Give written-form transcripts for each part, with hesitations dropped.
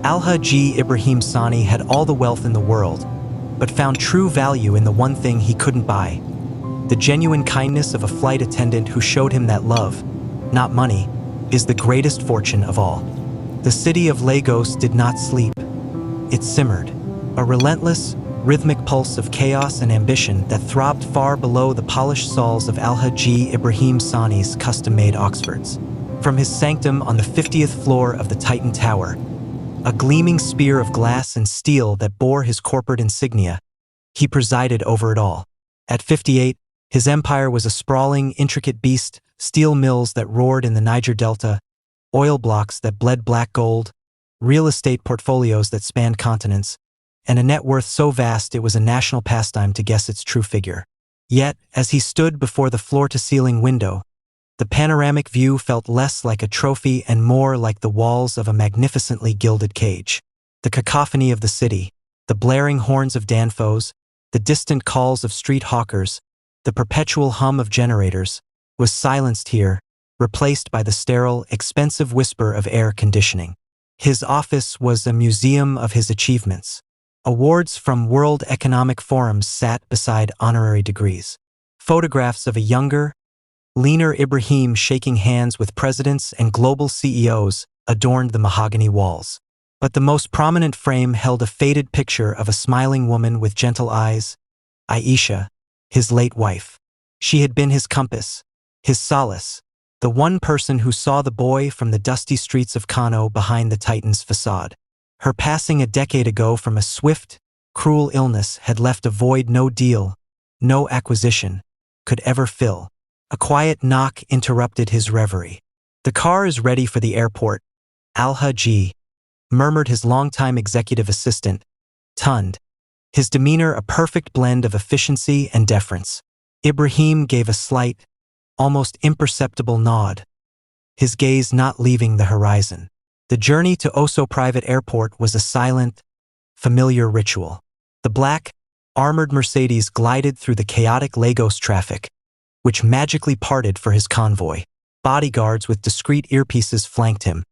Al-Hajj Ibrahim Sani had all the wealth in the world, but found true value in the one thing he couldn't buy: the genuine kindness of a flight attendant who showed him that love, not money, is the greatest fortune of all. The city of Lagos did not sleep. It simmered, a relentless, rhythmic pulse of chaos and ambition that throbbed far below the polished soles of Al-Hajj Ibrahim Sani's custom-made Oxfords. From his sanctum on the 50th floor of the Titan Tower, a gleaming spear of glass and steel that bore his corporate insignia, he presided over it all. At 58, his empire was a sprawling, intricate beast: steel mills that roared in the Niger Delta, oil blocks that bled black gold, real estate portfolios that spanned continents, and a net worth so vast it was a national pastime to guess its true figure. Yet, as he stood before the floor-to-ceiling window, the panoramic view felt less like a trophy and more like the walls of a magnificently gilded cage. The cacophony of the city, the blaring horns of Danfos, the distant calls of street hawkers, the perpetual hum of generators, was silenced here, replaced by the sterile, expensive whisper of air conditioning. His office was a museum of his achievements. Awards from World Economic Forums sat beside honorary degrees. Photographs of a younger, leaner Ibrahim shaking hands with presidents and global CEOs adorned the mahogany walls. But the most prominent frame held a faded picture of a smiling woman with gentle eyes: Aisha, his late wife. She had been his compass, his solace, the one person who saw the boy from the dusty streets of Kano behind the Titan's facade. Her passing a decade ago from a swift, cruel illness had left a void no deal, no acquisition, could ever fill. A quiet knock interrupted his reverie. "The car is ready for the airport, Al-Hajj," murmured his longtime executive assistant, Tund, his demeanor a perfect blend of efficiency and deference. Ibrahim gave a slight, almost imperceptible nod, his gaze not leaving the horizon. The journey to Oso Private Airport was a silent, familiar ritual. The black, armored Mercedes glided through the chaotic Lagos traffic, which magically parted for his convoy. Bodyguards with discreet earpieces flanked him,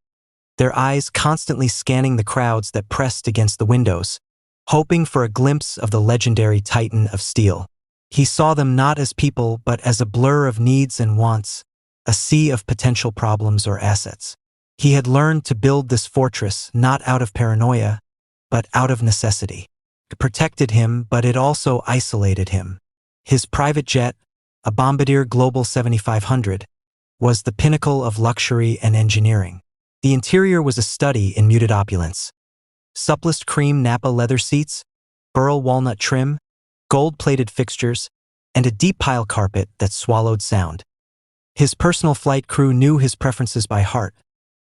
their eyes constantly scanning the crowds that pressed against the windows, hoping for a glimpse of the legendary Titan of steel. He saw them not as people but as a blur of needs and wants, a sea of potential problems or assets. He had learned to build this fortress not out of paranoia, but out of necessity. It protected him, but it also isolated him. His private jet, a Bombardier Global 7500, was the pinnacle of luxury and engineering. The interior was a study in muted opulence. Supplest cream Napa leather seats, burl walnut trim, gold-plated fixtures, and a deep pile carpet that swallowed sound. His personal flight crew knew his preferences by heart.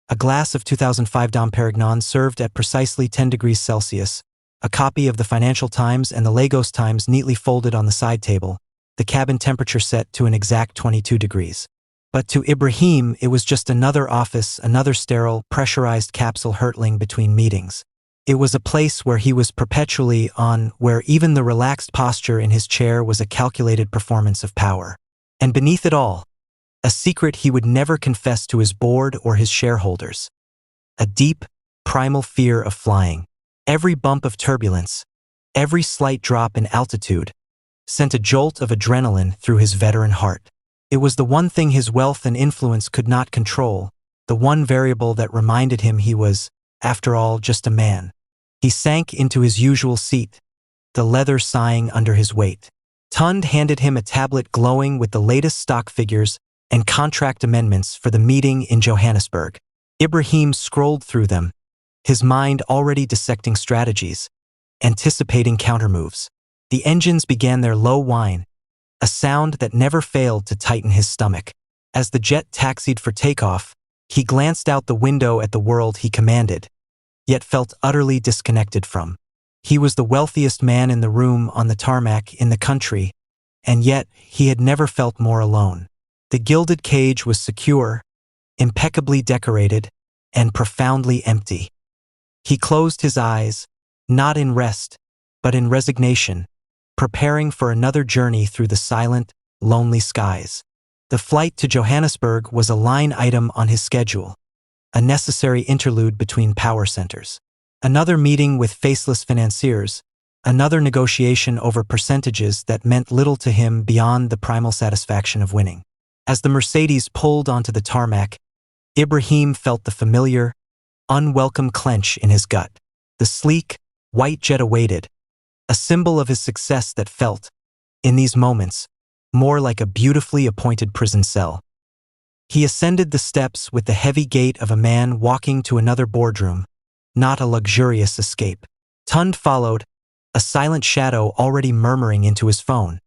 A glass of 2005 Dom Perignon served at precisely 10 degrees Celsius, a copy of the Financial Times and the Lagos Times neatly folded on the side table, the cabin temperature set to an exact 22 degrees. But to Ibrahim, it was just another office, another sterile, pressurized capsule hurtling between meetings. It was a place where he was perpetually on, where even the relaxed posture in his chair was a calculated performance of power. And beneath it all, a secret he would never confess to his board or his shareholders: a deep, primal fear of flying. Every bump of turbulence, every slight drop in altitude, sent a jolt of adrenaline through his veteran heart. It was the one thing his wealth and influence could not control, the one variable that reminded him he was, after all, just a man. He sank into his usual seat, the leather sighing under his weight. Tund handed him a tablet glowing with the latest stock figures and contract amendments for the meeting in Johannesburg. Ibrahim scrolled through them, his mind already dissecting strategies, anticipating countermoves. The engines began their low whine, a sound that never failed to tighten his stomach. As the jet taxied for takeoff, he glanced out the window at the world he commanded, yet felt utterly disconnected from. He was the wealthiest man in the room, on the tarmac, in the country, and yet he had never felt more alone. The gilded cage was secure, impeccably decorated, and profoundly empty. He closed his eyes, not in rest, but in resignation, preparing for another journey through the silent, lonely skies. The flight to Johannesburg was a line item on his schedule, a necessary interlude between power centers. Another meeting with faceless financiers, another negotiation over percentages that meant little to him beyond the primal satisfaction of winning. As the Mercedes pulled onto the tarmac, Ibrahim felt the familiar, unwelcome clench in his gut. The sleek, white jet awaited, a symbol of his success that felt, in these moments, more like a beautifully appointed prison cell. He ascended the steps with the heavy gait of a man walking to another boardroom, not a luxurious escape. Tund followed, a silent shadow already murmuring into his phone,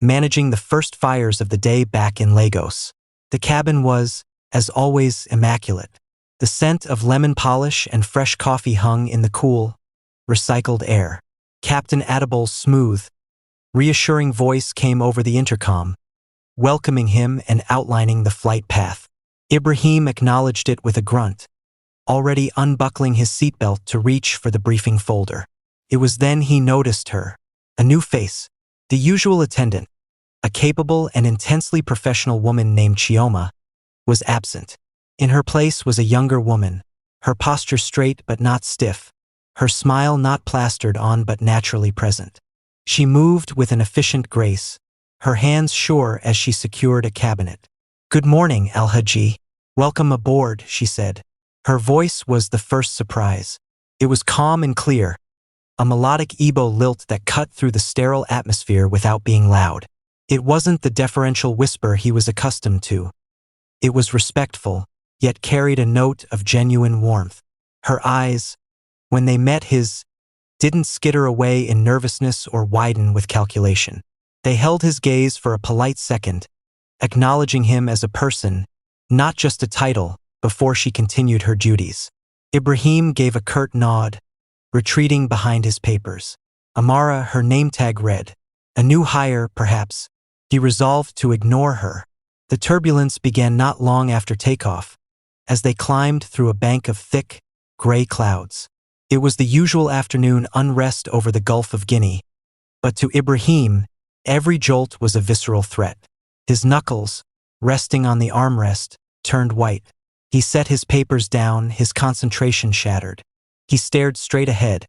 managing the first fires of the day back in Lagos. The cabin was, as always, immaculate. The scent of lemon polish and fresh coffee hung in the cool, recycled air. Captain Addible's smooth, reassuring voice came over the intercom, welcoming him and outlining the flight path. Ibrahim acknowledged it with a grunt, already unbuckling his seatbelt to reach for the briefing folder. It was then he noticed her, a new face, the usual attendant, a capable and intensely professional woman named Chioma, was absent. In her place was a younger woman, her posture straight but not stiff, her smile not plastered on but naturally present. She moved with an efficient grace, her hands sure as she secured a cabinet. "Good morning, Al-Haji. Welcome aboard," she said. Her voice was the first surprise. It was calm and clear, a melodic Igbo lilt that cut through the sterile atmosphere without being loud. It wasn't the deferential whisper he was accustomed to. It was respectful, yet carried a note of genuine warmth. Her eyes, when they met his, didn't skitter away in nervousness or widen with calculation. They held his gaze for a polite second, acknowledging him as a person, not just a title, before she continued her duties. Ibrahim gave a curt nod, retreating behind his papers. Amara, her name tag read. A new hire, perhaps. He resolved to ignore her. The turbulence began not long after takeoff, as they climbed through a bank of thick, gray clouds. It was the usual afternoon unrest over the Gulf of Guinea, but to Ibrahim, every jolt was a visceral threat. His knuckles, resting on the armrest, turned white. He set his papers down, his concentration shattered. He stared straight ahead,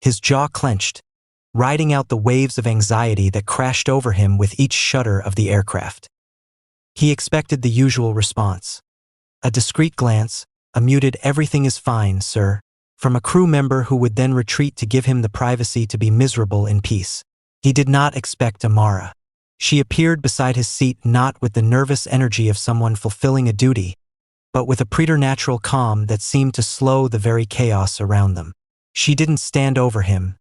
his jaw clenched, riding out the waves of anxiety that crashed over him with each shudder of the aircraft. He expected the usual response. A discreet glance, a muted "everything is fine, sir," from a crew member who would then retreat to give him the privacy to be miserable in peace. He did not expect Amara. She appeared beside his seat not with the nervous energy of someone fulfilling a duty, but with a preternatural calm that seemed to slow the very chaos around them. She didn't stand over him.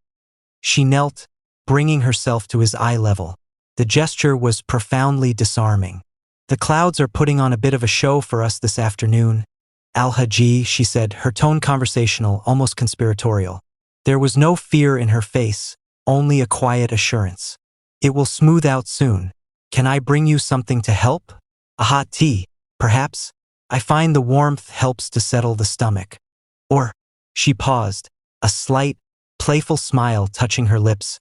She knelt, bringing herself to his eye level. The gesture was profoundly disarming. "The clouds are putting on a bit of a show for us this afternoon, Al-Haji," she said, her tone conversational, almost conspiratorial. There was no fear in her face, only a quiet assurance. "It will smooth out soon. Can I bring you something to help? A hot tea, perhaps? I find the warmth helps to settle the stomach." Or, she paused, a slight, playful smile touching her lips.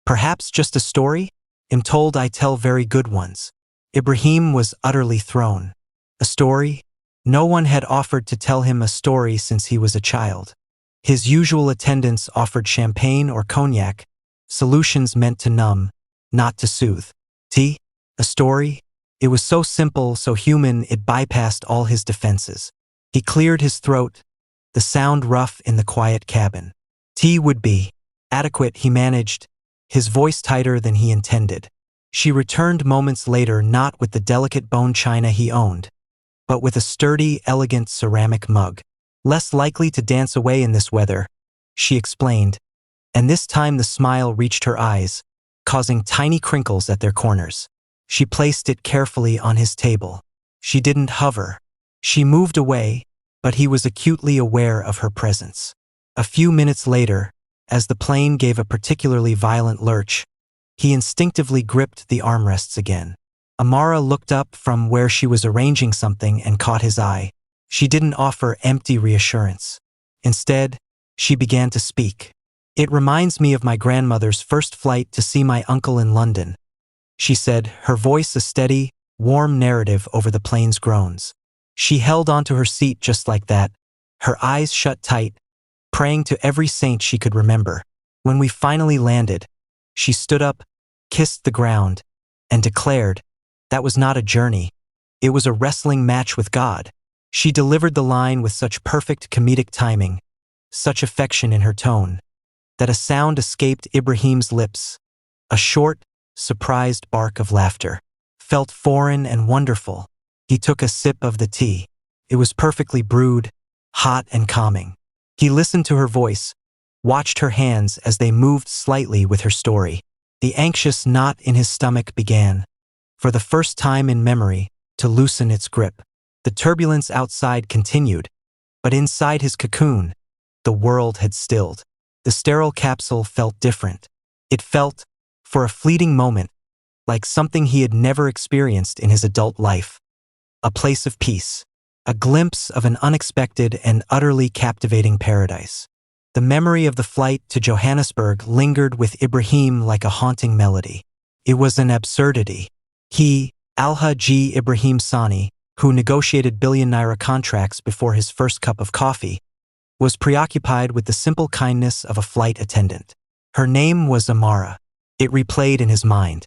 "Perhaps just a story? I'm told I tell very good ones." Ibrahim was utterly thrown. A story? No one had offered to tell him a story since he was a child. His usual attendants offered champagne or cognac, solutions meant to numb, not to soothe. Tea? A story? It was so simple, so human, it bypassed all his defenses. He cleared his throat, the sound rough in the quiet cabin. Tea would be adequate, he managed, his voice tighter than he intended. She returned moments later, not with the delicate bone china he owned, but with a sturdy, elegant ceramic mug. "Less likely to dance away in this weather," she explained, and this time the smile reached her eyes, causing tiny crinkles at their corners. She placed it carefully on his table. She didn't hover. She moved away, but he was acutely aware of her presence. A few minutes later, as the plane gave a particularly violent lurch, he instinctively gripped the armrests again. Amara looked up from where she was arranging something and caught his eye. She didn't offer empty reassurance. Instead, she began to speak. "It reminds me of my grandmother's first flight to see my uncle in London," she said, her voice a steady, warm narrative over the plane's groans. She held onto her seat just like that, her eyes shut tight, praying to every saint she could remember. When we finally landed, she stood up, kissed the ground, and declared that was not a journey. It was a wrestling match with God. She delivered the line with such perfect comedic timing, such affection in her tone, that a sound escaped Ibrahim's lips, a short, surprised bark of laughter. Felt foreign and wonderful. He took a sip of the tea. It was perfectly brewed, hot and calming. He listened to her voice, watched her hands as they moved slightly with her story. The anxious knot in his stomach began, for the first time in memory, to loosen its grip. The turbulence outside continued, but inside his cocoon, the world had stilled. The sterile capsule felt different. It felt, for a fleeting moment, like something he had never experienced in his adult life. A place of peace, a glimpse of an unexpected and utterly captivating paradise. The memory of the flight to Johannesburg lingered with Ibrahim like a haunting melody. It was an absurdity. He, Alhaji Ibrahim Sani, who negotiated Billionaire contracts before his first cup of coffee, was preoccupied with the simple kindness of a flight attendant. Her name was Amara. It replayed in his mind.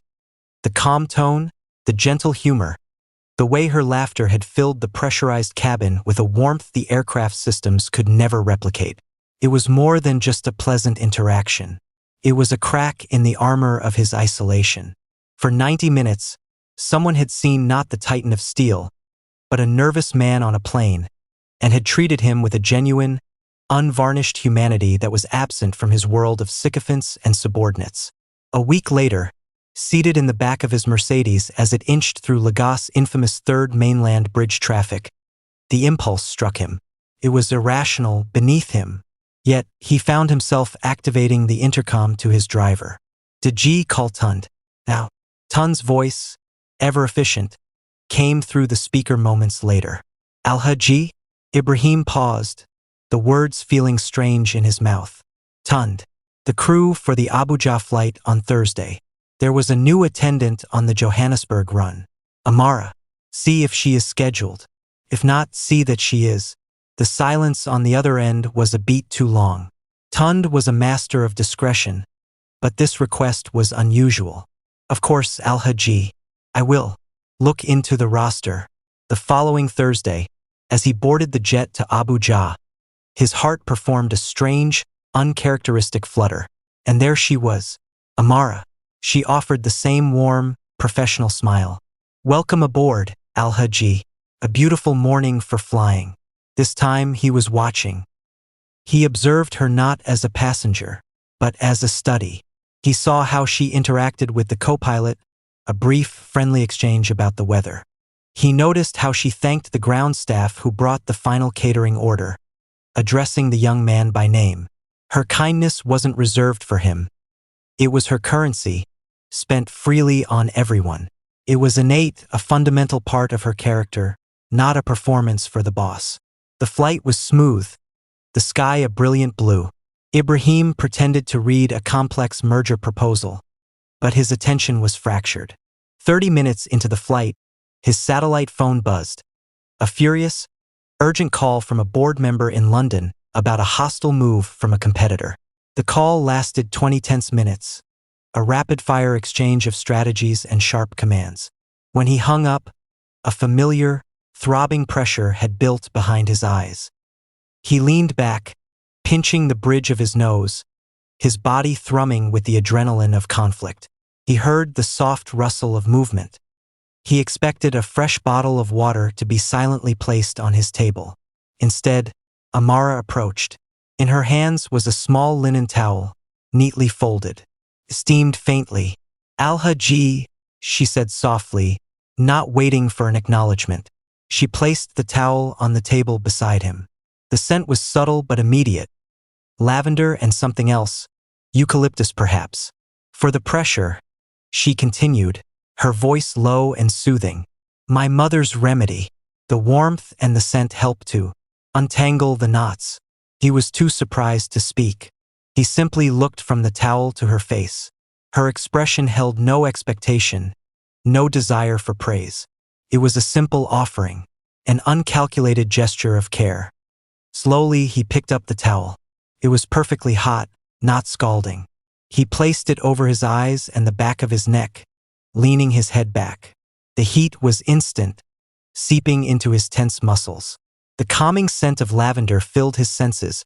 The calm tone, the gentle humor, the way her laughter had filled the pressurized cabin with a warmth the aircraft systems could never replicate. It was more than just a pleasant interaction. It was a crack in the armor of his isolation. For 90 minutes, someone had seen not the titan of steel, but a nervous man on a plane, and had treated him with a genuine, unvarnished humanity that was absent from his world of sycophants and subordinates. A week later, seated in the back of his Mercedes as it inched through Lagos' infamous third mainland bridge traffic, the impulse struck him. It was irrational, beneath him. Yet, he found himself activating the intercom to his driver. Did G call Tund? Now, Tund's voice, ever efficient, came through the speaker moments later. Alhaji? Ibrahim paused, the words feeling strange in his mouth. Tund. The crew for the Abuja flight on Thursday. There was a new attendant on the Johannesburg run. Amara. See if she is scheduled. If not, see that she is. The silence on the other end was a beat too long. Tund was a master of discretion, but this request was unusual. Of course, Alhaji. I will. Look into the roster. The following Thursday, as he boarded the jet to Abuja, his heart performed a strange, uncharacteristic flutter. And there she was, Amara. She offered the same warm, professional smile. Welcome aboard, Alhaji. A beautiful morning for flying. This time he was watching. He observed her not as a passenger, but as a study. He saw how she interacted with the co-pilot, a brief, friendly exchange about the weather. He noticed how she thanked the ground staff who brought the final catering order, addressing the young man by name. Her kindness wasn't reserved for him. It was her currency, spent freely on everyone. It was innate, a fundamental part of her character, not a performance for the boss. The flight was smooth, the sky a brilliant blue. Ibrahim pretended to read a complex merger proposal, but his attention was fractured. 30 minutes into the flight, his satellite phone buzzed. A furious, urgent call from a board member in London about a hostile move from a competitor. The call lasted 20 tense minutes, a rapid-fire exchange of strategies and sharp commands. When he hung up, a familiar, throbbing pressure had built behind his eyes. He leaned back, pinching the bridge of his nose, his body thrumming with the adrenaline of conflict. He heard the soft rustle of movement. He expected a fresh bottle of water to be silently placed on his table. Instead, Amara approached. In her hands was a small linen towel, neatly folded. Steamed faintly. Alhaji, she said softly, not waiting for an acknowledgement. She placed the towel on the table beside him. The scent was subtle but immediate. Lavender and something else, eucalyptus perhaps. For the pressure, she continued, her voice low and soothing. My mother's remedy. The warmth and the scent helped to untangle the knots. He was too surprised to speak. He simply looked from the towel to her face. Her expression held no expectation, no desire for praise. It was a simple offering, an uncalculated gesture of care. Slowly, he picked up the towel. It was perfectly hot, not scalding. He placed it over his eyes and the back of his neck, leaning his head back. The heat was instant, seeping into his tense muscles. The calming scent of lavender filled his senses,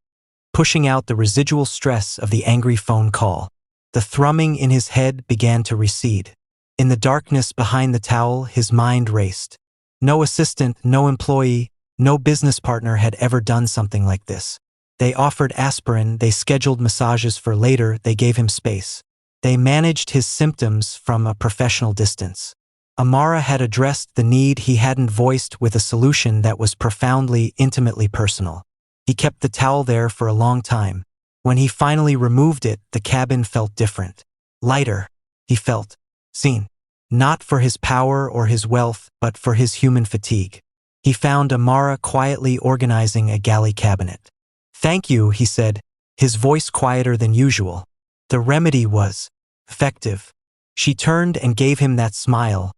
pushing out the residual stress of the angry phone call. The thrumming in his head began to recede. In the darkness behind the towel, his mind raced. No assistant, no employee, no business partner had ever done something like this. They offered aspirin, they scheduled massages for later, they gave him space. They managed his symptoms from a professional distance. Amara had addressed the need he hadn't voiced with a solution that was profoundly, intimately personal. He kept the towel there for a long time. When he finally removed it, the cabin felt different. Lighter. He felt seen. Not for his power or his wealth, but for his human fatigue. He found Amara quietly organizing a galley cabinet. "Thank you," he said, his voice quieter than usual. The remedy was effective. She turned and gave him that smile,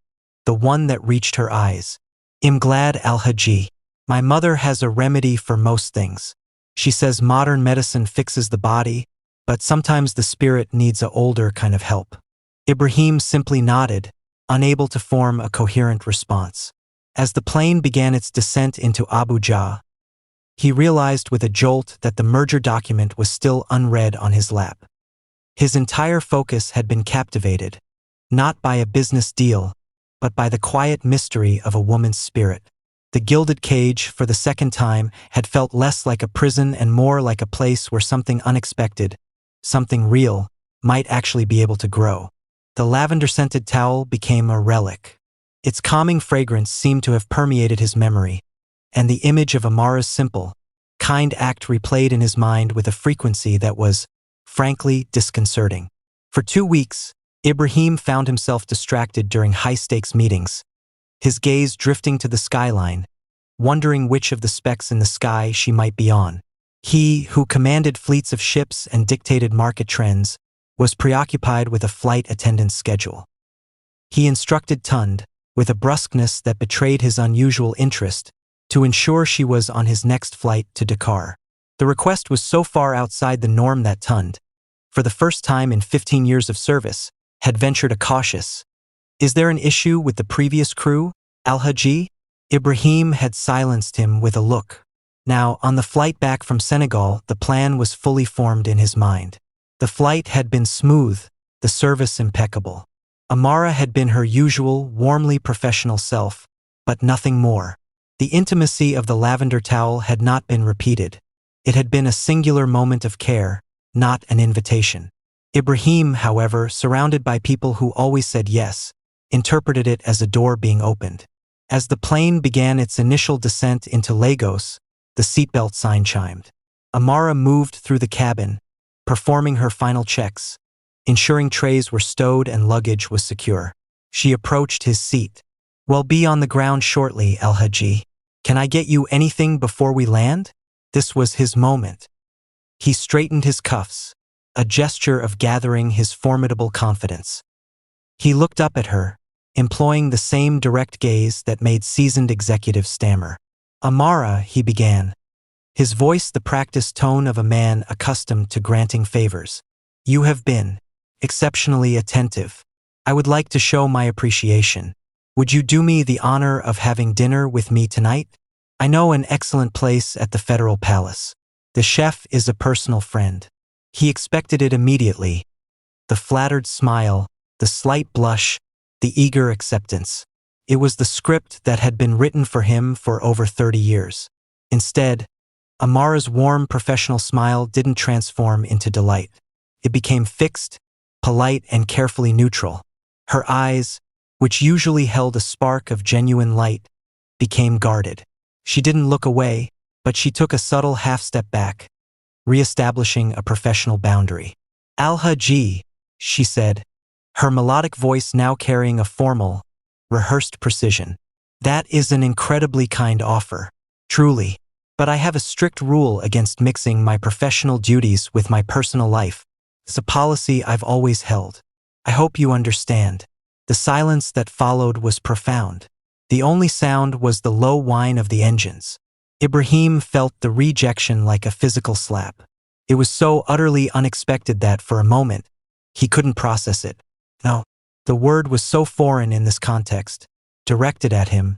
the one that reached her eyes. "I'm glad, Al-Haji. My mother has a remedy for most things. She says modern medicine fixes the body, but sometimes the spirit needs a older kind of help." Ibrahim simply nodded, unable to form a coherent response. As the plane began its descent into Abuja, he realized with a jolt that the merger document was still unread on his lap. His entire focus had been captivated, not by a business deal, but by the quiet mystery of a woman's spirit. The gilded cage, for the second time, had felt less like a prison and more like a place where something unexpected, something real, might actually be able to grow. The lavender-scented towel became a relic. Its calming fragrance seemed to have permeated his memory, and the image of Amara's simple, kind act replayed in his mind with a frequency that was, frankly, disconcerting. For 2 weeks, Ibrahim found himself distracted during high-stakes meetings, his gaze drifting to the skyline, wondering which of the specks in the sky she might be on. He, who commanded fleets of ships and dictated market trends, was preoccupied with a flight attendant's schedule. He instructed Tund, with a brusqueness that betrayed his unusual interest, to ensure she was on his next flight to Dakar. The request was so far outside the norm that Tund, for the first time in 15 years of service, had ventured a cautious, "Is there an issue with the previous crew, Al-Haji?" Ibrahim had silenced him with a look. Now, on the flight back from Senegal, the plan was fully formed in his mind. The flight had been smooth, the service impeccable. Amara had been her usual, warmly professional self, but nothing more. The intimacy of the lavender towel had not been repeated. It had been a singular moment of care, not an invitation. Ibrahim, however, surrounded by people who always said yes, interpreted it as a door being opened. As the plane began its initial descent into Lagos, the seatbelt sign chimed. Amara moved through the cabin, performing her final checks, ensuring trays were stowed and luggage was secure. She approached his seat. "We'll be on the ground shortly, Al-Haji. Can I get you anything before we land?" This was his moment. He straightened his cuffs, a gesture of gathering his formidable confidence. He looked up at her, employing the same direct gaze that made seasoned executives stammer. "Amara," he began, his voice the practiced tone of a man accustomed to granting favors. "You have been exceptionally attentive. I would like to show my appreciation. Would you do me the honor of having dinner with me tonight? I know an excellent place at the Federal Palace. The chef is a personal friend." He expected it immediately. The flattered smile, the slight blush, the eager acceptance. It was the script that had been written for him for over 30 years. Instead, Amara's warm professional smile didn't transform into delight. It became fixed, polite, and carefully neutral. Her eyes, which usually held a spark of genuine light, became guarded. She didn't look away, but she took a subtle half-step back, reestablishing a professional boundary. "Al-Haji," she said, her melodic voice now carrying a formal, rehearsed precision. "That is an incredibly kind offer, truly. But I have a strict rule against mixing my professional duties with my personal life. It's a policy I've always held. I hope you understand." The silence that followed was profound. The only sound was the low whine of the engines. Ibrahim felt the rejection like a physical slap. It was so utterly unexpected that, for a moment, he couldn't process it. No, the word was so foreign in this context, directed at him,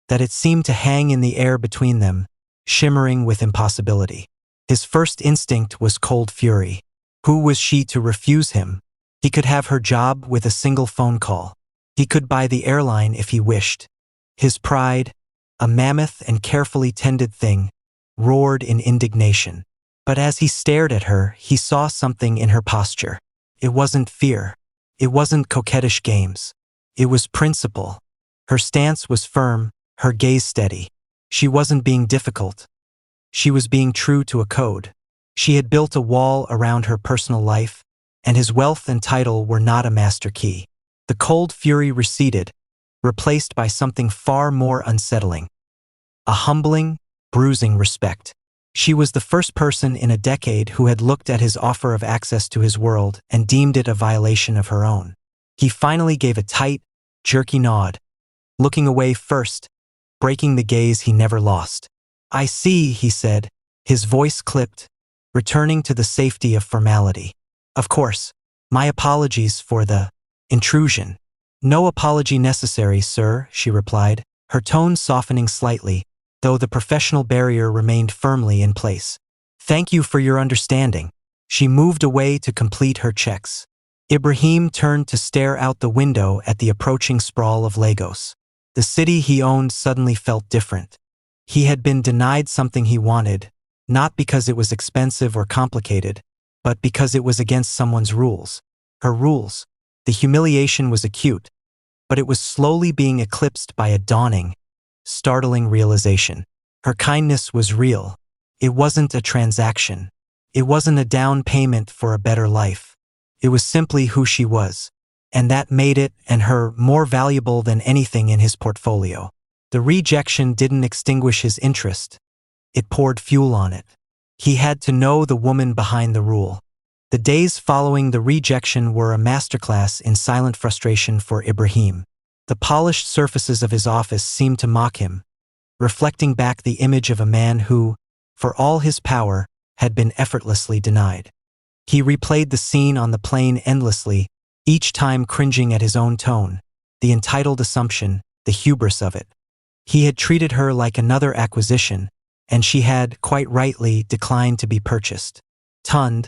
that it seemed to hang in the air between them, shimmering with impossibility. His first instinct was cold fury. Who was she to refuse him? He could have her job with a single phone call. He could buy the airline if he wished. His pride, a mammoth and carefully tended thing, roared in indignation. But as he stared at her, he saw something in her posture. It wasn't fear. It wasn't coquettish games. It was principle. Her stance was firm, her gaze steady. She wasn't being difficult. She was being true to a code. She had built a wall around her personal life, and his wealth and title were not a master key. The cold fury receded, replaced by something far more unsettling. A humbling, bruising respect. She was the first person in a decade who had looked at his offer of access to his world and deemed it a violation of her own. He finally gave a tight, jerky nod, looking away first, breaking the gaze he never lost. "I see," he said, his voice clipped, returning to the safety of formality. "Of course, my apologies for the intrusion." "No apology necessary, sir," she replied, her tone softening slightly, though the professional barrier remained firmly in place. "Thank you for your understanding." She moved away to complete her checks. Ibrahim turned to stare out the window at the approaching sprawl of Lagos. The city he owned suddenly felt different. He had been denied something he wanted, not because it was expensive or complicated, but because it was against someone's rules. Her rules. The humiliation was acute, but it was slowly being eclipsed by a dawning, startling realization. Her kindness was real. It wasn't a transaction. It wasn't a down payment for a better life. It was simply who she was, and that made it and her more valuable than anything in his portfolio. The rejection didn't extinguish his interest. It poured fuel on it. He had to know the woman behind the rule. The days following the rejection were a masterclass in silent frustration for Ibrahim. The polished surfaces of his office seemed to mock him, reflecting back the image of a man who, for all his power, had been effortlessly denied. He replayed the scene on the plane endlessly, each time cringing at his own tone, the entitled assumption, the hubris of it. He had treated her like another acquisition, and she had, quite rightly, declined to be purchased. Tund,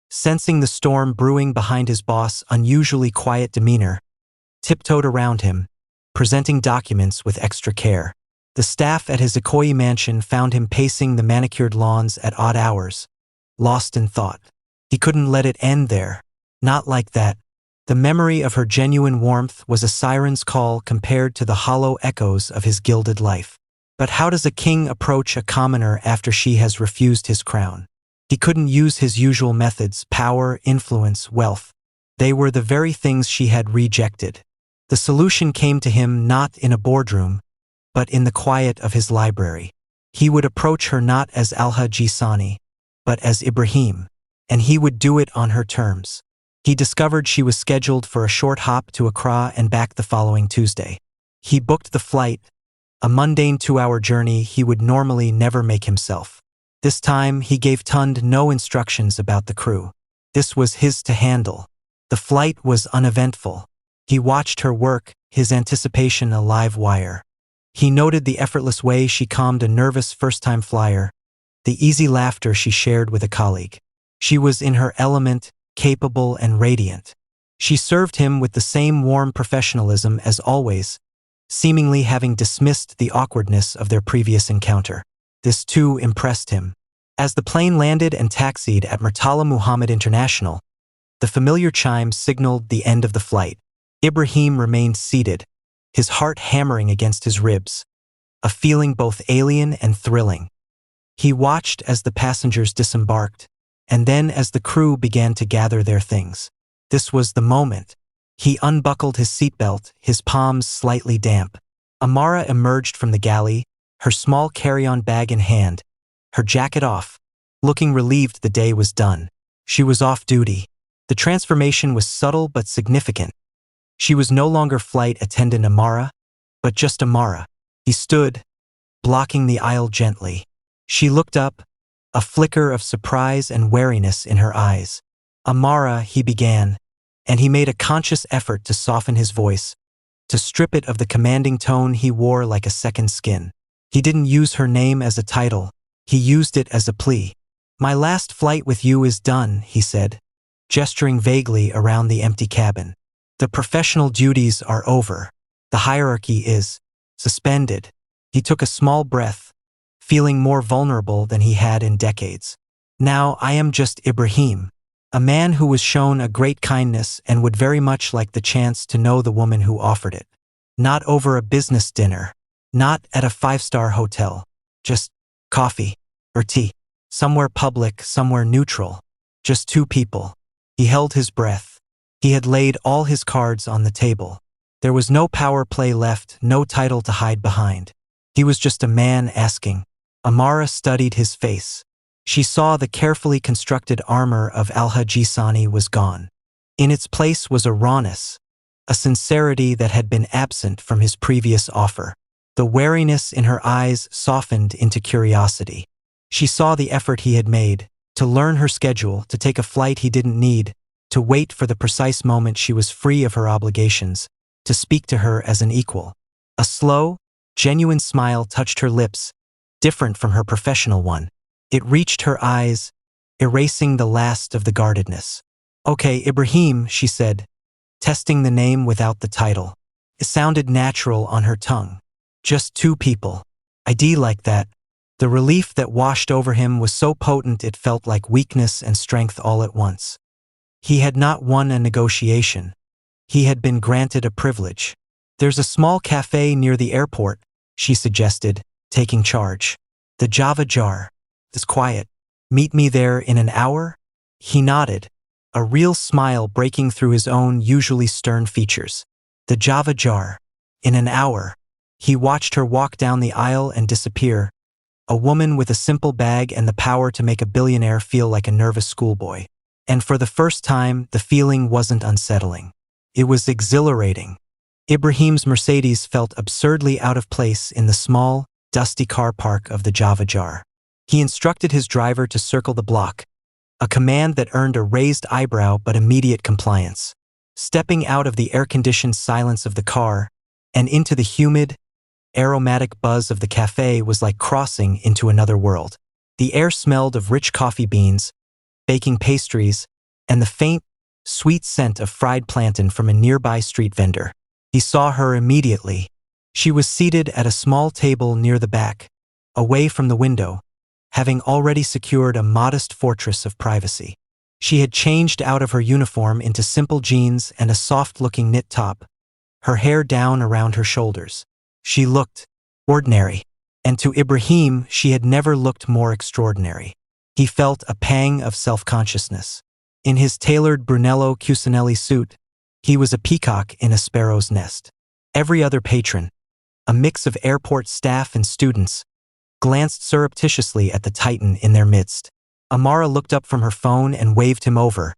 sensing the storm brewing behind his boss' unusually quiet demeanor, tiptoed around him, presenting documents with extra care. The staff at his Ikoyi mansion found him pacing the manicured lawns at odd hours, lost in thought. He couldn't let it end there. Not like that. The memory of her genuine warmth was a siren's call compared to the hollow echoes of his gilded life. But how does a king approach a commoner after she has refused his crown? He couldn't use his usual methods: power, influence, wealth. They were the very things she had rejected. The solution came to him not in a boardroom, but in the quiet of his library. He would approach her not as Al-Haji Sani, but as Ibrahim, and he would do it on her terms. He discovered she was scheduled for a short hop to Accra and back the following Tuesday. He booked the flight, a mundane 2-hour journey he would normally never make himself. This time, he gave Tund no instructions about the crew. This was his to handle. The flight was uneventful. He watched her work, his anticipation a live wire. He noted the effortless way she calmed a nervous first-time flyer, the easy laughter she shared with a colleague. She was in her element, capable and radiant. She served him with the same warm professionalism as always, seemingly having dismissed the awkwardness of their previous encounter. This too impressed him. As the plane landed and taxied at Murtala Muhammad International, the familiar chime signaled the end of the flight. Ibrahim remained seated, his heart hammering against his ribs, a feeling both alien and thrilling. He watched as the passengers disembarked, and then as the crew began to gather their things. This was the moment. He unbuckled his seatbelt, his palms slightly damp. Amara emerged from the galley, her small carry-on bag in hand, her jacket off, looking relieved the day was done. She was off duty. The transformation was subtle but significant. She was no longer flight attendant Amara, but just Amara. He stood, blocking the aisle gently. She looked up, a flicker of surprise and wariness in her eyes. "Amara," he began, and he made a conscious effort to soften his voice, to strip it of the commanding tone he wore like a second skin. He didn't use her name as a title, he used it as a plea. "My last flight with you is done," he said, gesturing vaguely around the empty cabin. "The professional duties are over. The hierarchy is suspended." He took a small breath, feeling more vulnerable than he had in decades. "Now I am just Ibrahim, a man who was shown a great kindness and would very much like the chance to know the woman who offered it. Not over a business dinner, not at a five-star hotel, just coffee or tea, somewhere public, somewhere neutral, just two people." He held his breath. He had laid all his cards on the table. There was no power play left, no title to hide behind. He was just a man asking. Amara studied his face. She saw the carefully constructed armor of Al-Hajisani was gone. In its place was a rawness, a sincerity that had been absent from his previous offer. The wariness in her eyes softened into curiosity. She saw the effort he had made, to learn her schedule, to take a flight he didn't need, to wait for the precise moment she was free of her obligations, to speak to her as an equal. A slow, genuine smile touched her lips, different from her professional one. It reached her eyes, erasing the last of the guardedness. "Okay, Ibrahim," she said, testing the name without the title. It sounded natural on her tongue. Just two people. ID like that. The relief that washed over him was so potent it felt like weakness and strength all at once. He had not won a negotiation. He had been granted a privilege. "There's a small cafe near the airport," she suggested, taking charge. "The Java Jar. It's quiet. Meet me there in an hour?" He nodded, a real smile breaking through his own usually stern features. The Java Jar. In an hour. He watched her walk down the aisle and disappear, a woman with a simple bag and the power to make a billionaire feel like a nervous schoolboy. And for the first time, the feeling wasn't unsettling. It was exhilarating. Ibrahim's Mercedes felt absurdly out of place in the small, dusty car park of the Java Jar. He instructed his driver to circle the block, a command that earned a raised eyebrow but immediate compliance. Stepping out of the air-conditioned silence of the car and into the humid, aromatic buzz of the cafe was like crossing into another world. The air smelled of rich coffee beans, baking pastries, and the faint, sweet scent of fried plantain from a nearby street vendor. He saw her immediately. She was seated at a small table near the back, away from the window, having already secured a modest fortress of privacy. She had changed out of her uniform into simple jeans and a soft-looking knit top, her hair down around her shoulders. She looked ordinary, and to Ibrahim she had never looked more extraordinary. He felt a pang of self-consciousness. In his tailored Brunello Cucinelli suit, he was a peacock in a sparrow's nest. Every other patron, a mix of airport staff and students, glanced surreptitiously at the titan in their midst. Amara looked up from her phone and waved him over,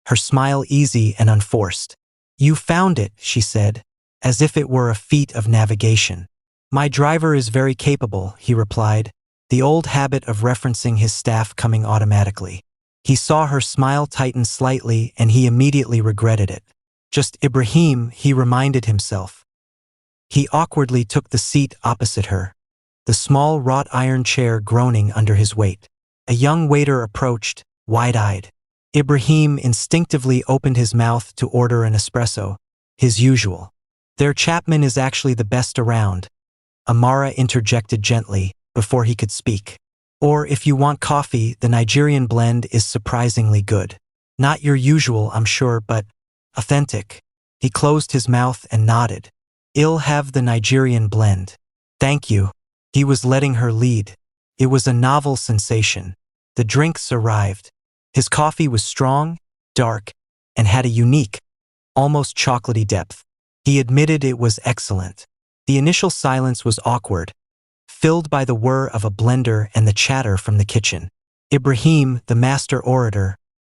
her smile easy and unforced. "You found it," she said, as if it were a feat of navigation. "My driver is very capable," he replied, the old habit of referencing his staff coming automatically. He saw her smile tighten slightly and he immediately regretted it. Just Ibrahim, he reminded himself. He awkwardly took the seat opposite her, the small wrought iron chair groaning under his weight. A young waiter approached, wide-eyed. Ibrahim instinctively opened his mouth to order an espresso, his usual. "Their Chapman is actually the best around," Amara interjected gently, before he could speak. "Or if you want coffee, the Nigerian blend is surprisingly good. Not your usual, I'm sure, but authentic." He closed his mouth and nodded. "I'll have the Nigerian blend. Thank you." He was letting her lead. It was a novel sensation. The drinks arrived. His coffee was strong, dark, and had a unique, almost chocolatey depth. He admitted it was excellent. The initial silence was awkward, filled by the whir of a blender and the chatter from the kitchen. Ibrahim, the master orator,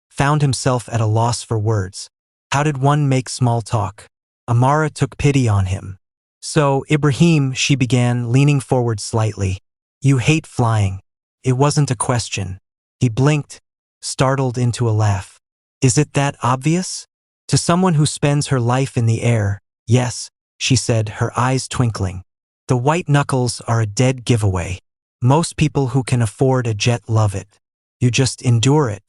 found himself at a loss for words. How did one make small talk? Amara took pity on him. "So, Ibrahim," she began, leaning forward slightly, "you hate flying." It wasn't a question. He blinked, startled into a laugh. Is it that obvious? To someone who spends her life in the air, yes, she said, her eyes twinkling. The white knuckles are a dead giveaway. Most people who can afford a jet love it. You just endure it.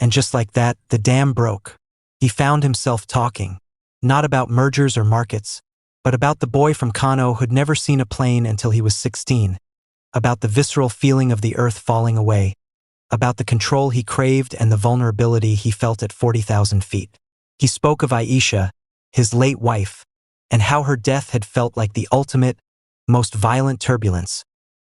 And just like that, the dam broke. He found himself talking, not about mergers or markets, but about the boy from Kano who'd never seen a plane until he was 16, about the visceral feeling of the earth falling away, about the control he craved and the vulnerability he felt at 40,000 feet. He spoke of Aisha, his late wife, and how her death had felt like the ultimate, most violent turbulence,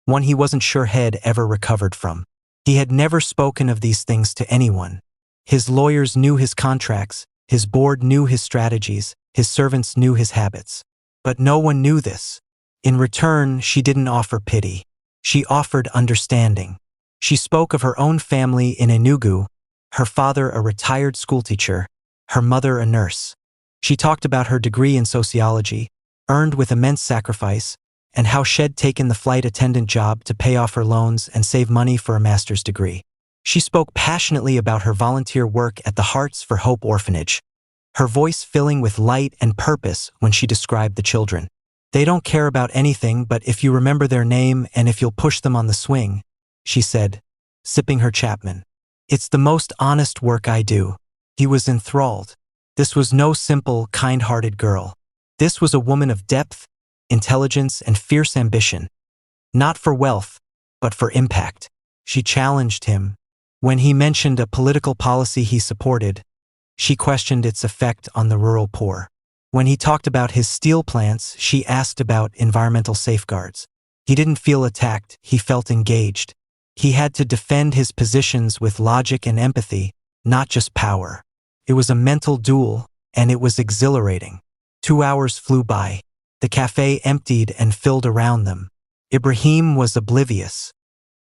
one he wasn't sure had ever recovered from. He had never spoken of these things to anyone. His lawyers knew his contracts, his board knew his strategies, his servants knew his habits. But no one knew this. In return, she didn't offer pity. She offered understanding. She spoke of her own family in Enugu, her father a retired schoolteacher, her mother a nurse. She talked about her degree in sociology, earned with immense sacrifice, and how she'd taken the flight attendant job to pay off her loans and save money for a master's degree. She spoke passionately about her volunteer work at the Hearts for Hope orphanage, her voice filling with light and purpose when she described the children. They don't care about anything but if you remember their name and if you'll push them on the swing, she said, sipping her Chapman. It's the most honest work I do. He was enthralled. This was no simple, kind-hearted girl. This was a woman of depth, intelligence, and fierce ambition. Not for wealth, but for impact. She challenged him. When he mentioned a political policy he supported, she questioned its effect on the rural poor. When he talked about his steel plants, she asked about environmental safeguards. He didn't feel attacked, he felt engaged. He had to defend his positions with logic and empathy, not just power. It was a mental duel, and it was exhilarating. 2 hours flew by. The cafe emptied and filled around them. Ibrahim was oblivious.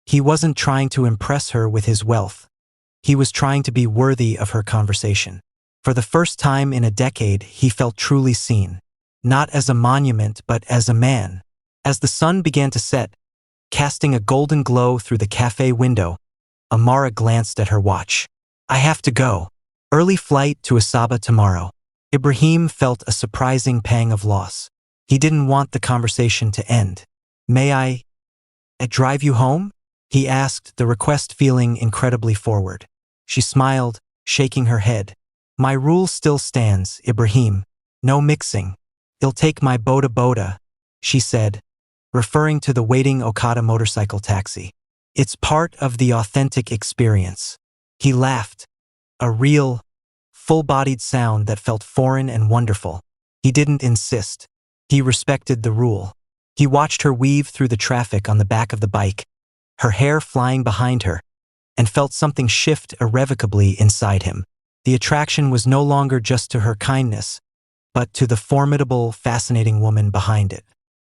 He wasn't trying to impress her with his wealth. He was trying to be worthy of her conversation. For the first time in a decade, he felt truly seen. Not as a monument, but as a man. As the sun began to set, casting a golden glow through the cafe window, Amara glanced at her watch. I have to go. Early flight to Asaba tomorrow. Ibrahim felt a surprising pang of loss. He didn't want the conversation to end. May I drive you home? He asked, the request feeling incredibly forward. She smiled, shaking her head. My rule still stands, Ibrahim. No mixing. He'll take my boda, she said, referring to the waiting Okada motorcycle taxi. It's part of the authentic experience. He laughed. A real, full-bodied sound that felt foreign and wonderful. He didn't insist. He respected the rule. He watched her weave through the traffic on the back of the bike, her hair flying behind her, and felt something shift irrevocably inside him. The attraction was no longer just to her kindness, but to the formidable, fascinating woman behind it.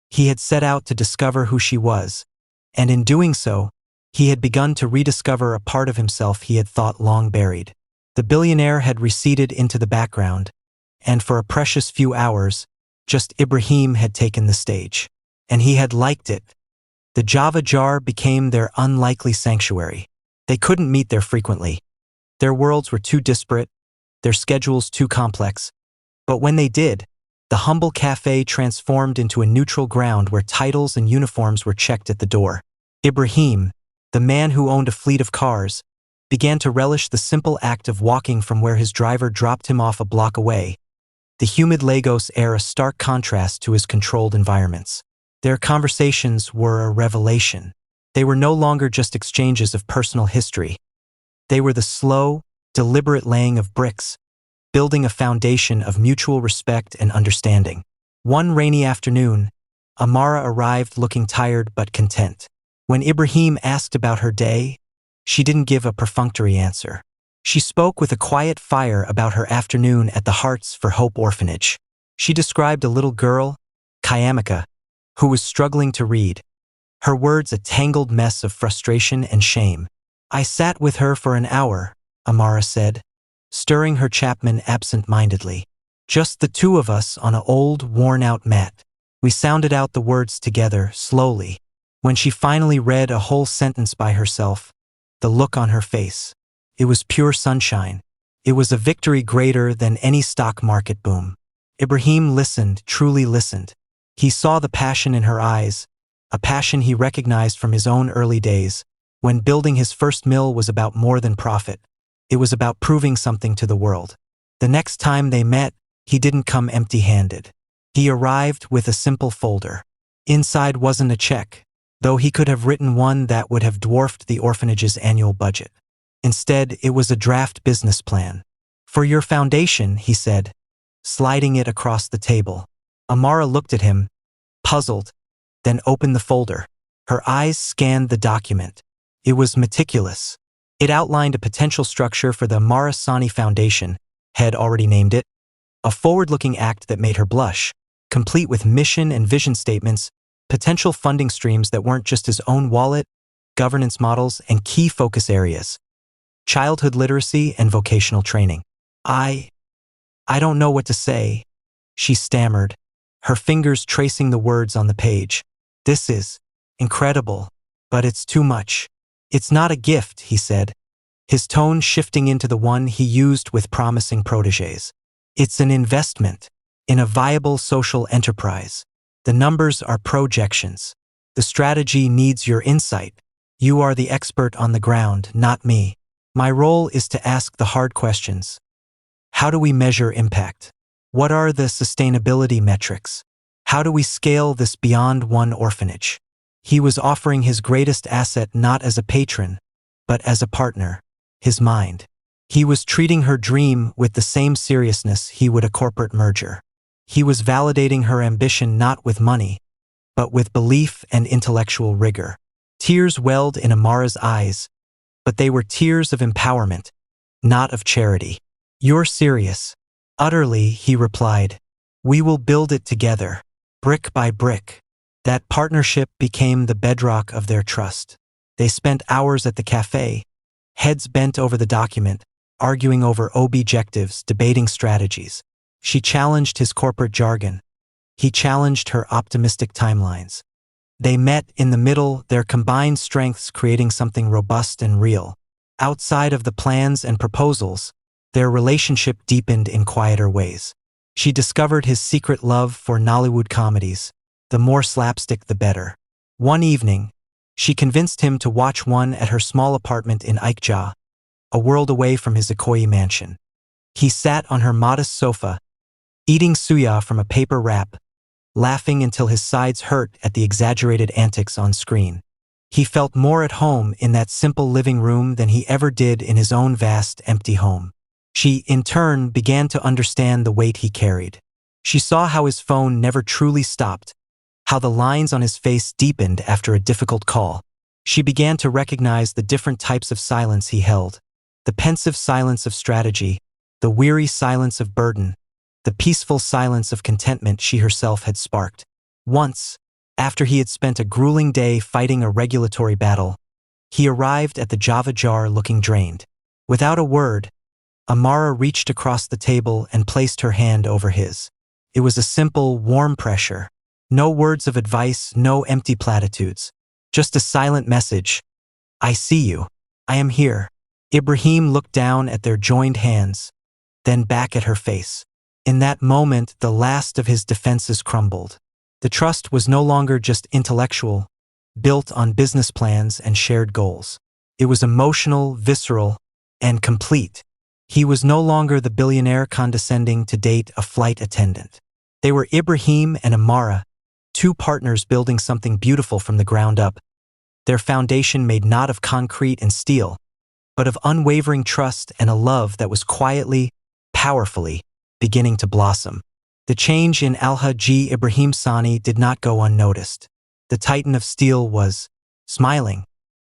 He had set out to discover who she was, and in doing so, he had begun to rediscover a part of himself he had thought long buried. The billionaire had receded into the background, and for a precious few hours, just Ibrahim had taken the stage. And he had liked it. The Java jar became their unlikely sanctuary. They couldn't meet there frequently. Their worlds were too disparate, their schedules too complex. But when they did, the humble cafe transformed into a neutral ground where titles and uniforms were checked at the door. Ibrahim, the man who owned a fleet of cars, began to relish the simple act of walking from where his driver dropped him off a block away. The humid Lagos air a stark contrast to his controlled environments. Their conversations were a revelation. They were no longer just exchanges of personal history. They were the slow, deliberate laying of bricks, building a foundation of mutual respect and understanding. One rainy afternoon, Amara arrived looking tired but content. When Ibrahim asked about her day, she didn't give a perfunctory answer. She spoke with a quiet fire about her afternoon at the Hearts for Hope orphanage. She described a little girl, Kayamika, who was struggling to read, her words a tangled mess of frustration and shame. I sat with her for an hour, Amara said, stirring her Chapman absent-mindedly. Just the two of us on an old, worn-out mat. We sounded out the words together, slowly. When she finally read a whole sentence by herself, the look on her face. It was pure sunshine. It was a victory greater than any stock market boom. Ibrahim listened, truly listened. He saw the passion in her eyes, a passion he recognized from his own early days, when building his first mill was about more than profit. It was about proving something to the world. The next time they met, he didn't come empty-handed. He arrived with a simple folder. Inside wasn't a check, though he could have written one that would have dwarfed the orphanage's annual budget. Instead, it was a draft business plan. "For your foundation," he said, sliding it across the table. Amara looked at him, puzzled, then opened the folder. Her eyes scanned the document. It was meticulous. It outlined a potential structure for the Amara Sani Foundation, had already named it, a forward-looking act that made her blush, complete with mission and vision statements, potential funding streams that weren't just his own wallet, governance models, and key focus areas: childhood literacy and vocational training. I don't know what to say," she stammered, her fingers tracing the words on the page. "This is incredible, but it's too much." "It's not a gift," he said, his tone shifting into the one he used with promising protégés. "It's an investment in a viable social enterprise. The numbers are projections. The strategy needs your insight. You are the expert on the ground, not me. My role is to ask the hard questions. How do we measure impact? What are the sustainability metrics? How do we scale this beyond one orphanage?" He was offering his greatest asset not as a patron, but as a partner, his mind. He was treating her dream with the same seriousness he would a corporate merger. He was validating her ambition not with money, but with belief and intellectual rigor. Tears welled in Amara's eyes, but they were tears of empowerment, not of charity. "You're serious." "Utterly," he replied. "We will build it together, brick by brick." That partnership became the bedrock of their trust. They spent hours at the cafe, heads bent over the document, arguing over objectives, debating strategies. She challenged his corporate jargon. He challenged her optimistic timelines. They met in the middle, their combined strengths creating something robust and real. Outside of the plans and proposals, their relationship deepened in quieter ways. She discovered his secret love for Nollywood comedies. The more slapstick, the better. One evening, she convinced him to watch one at her small apartment in Ikja, a world away from his Ikoyi mansion. He sat on her modest sofa, eating suya from a paper wrap, laughing until his sides hurt at the exaggerated antics on screen. He felt more at home in that simple living room than he ever did in his own vast, empty home. She, in turn, began to understand the weight he carried. She saw how his phone never truly stopped, how the lines on his face deepened after a difficult call. She began to recognize the different types of silence he held: the pensive silence of strategy, the weary silence of burden, the peaceful silence of contentment she herself had sparked. Once, after he had spent a grueling day fighting a regulatory battle, he arrived at the Java jar looking drained. Without a word, Amara reached across the table and placed her hand over his. It was a simple, warm pressure. No words of advice, no empty platitudes. Just a silent message: "I see you. I am here." Ibrahim looked down at their joined hands, then back at her face. In that moment, the last of his defenses crumbled. The trust was no longer just intellectual, built on business plans and shared goals. It was emotional, visceral, and complete. He was no longer the billionaire condescending to date a flight attendant. They were Ibrahim and Amara, two partners building something beautiful from the ground up, their foundation made not of concrete and steel, but of unwavering trust and a love that was quietly, powerfully, beginning to blossom. The change in Alhaji Ibrahim Sani did not go unnoticed. The Titan of Steel was smiling.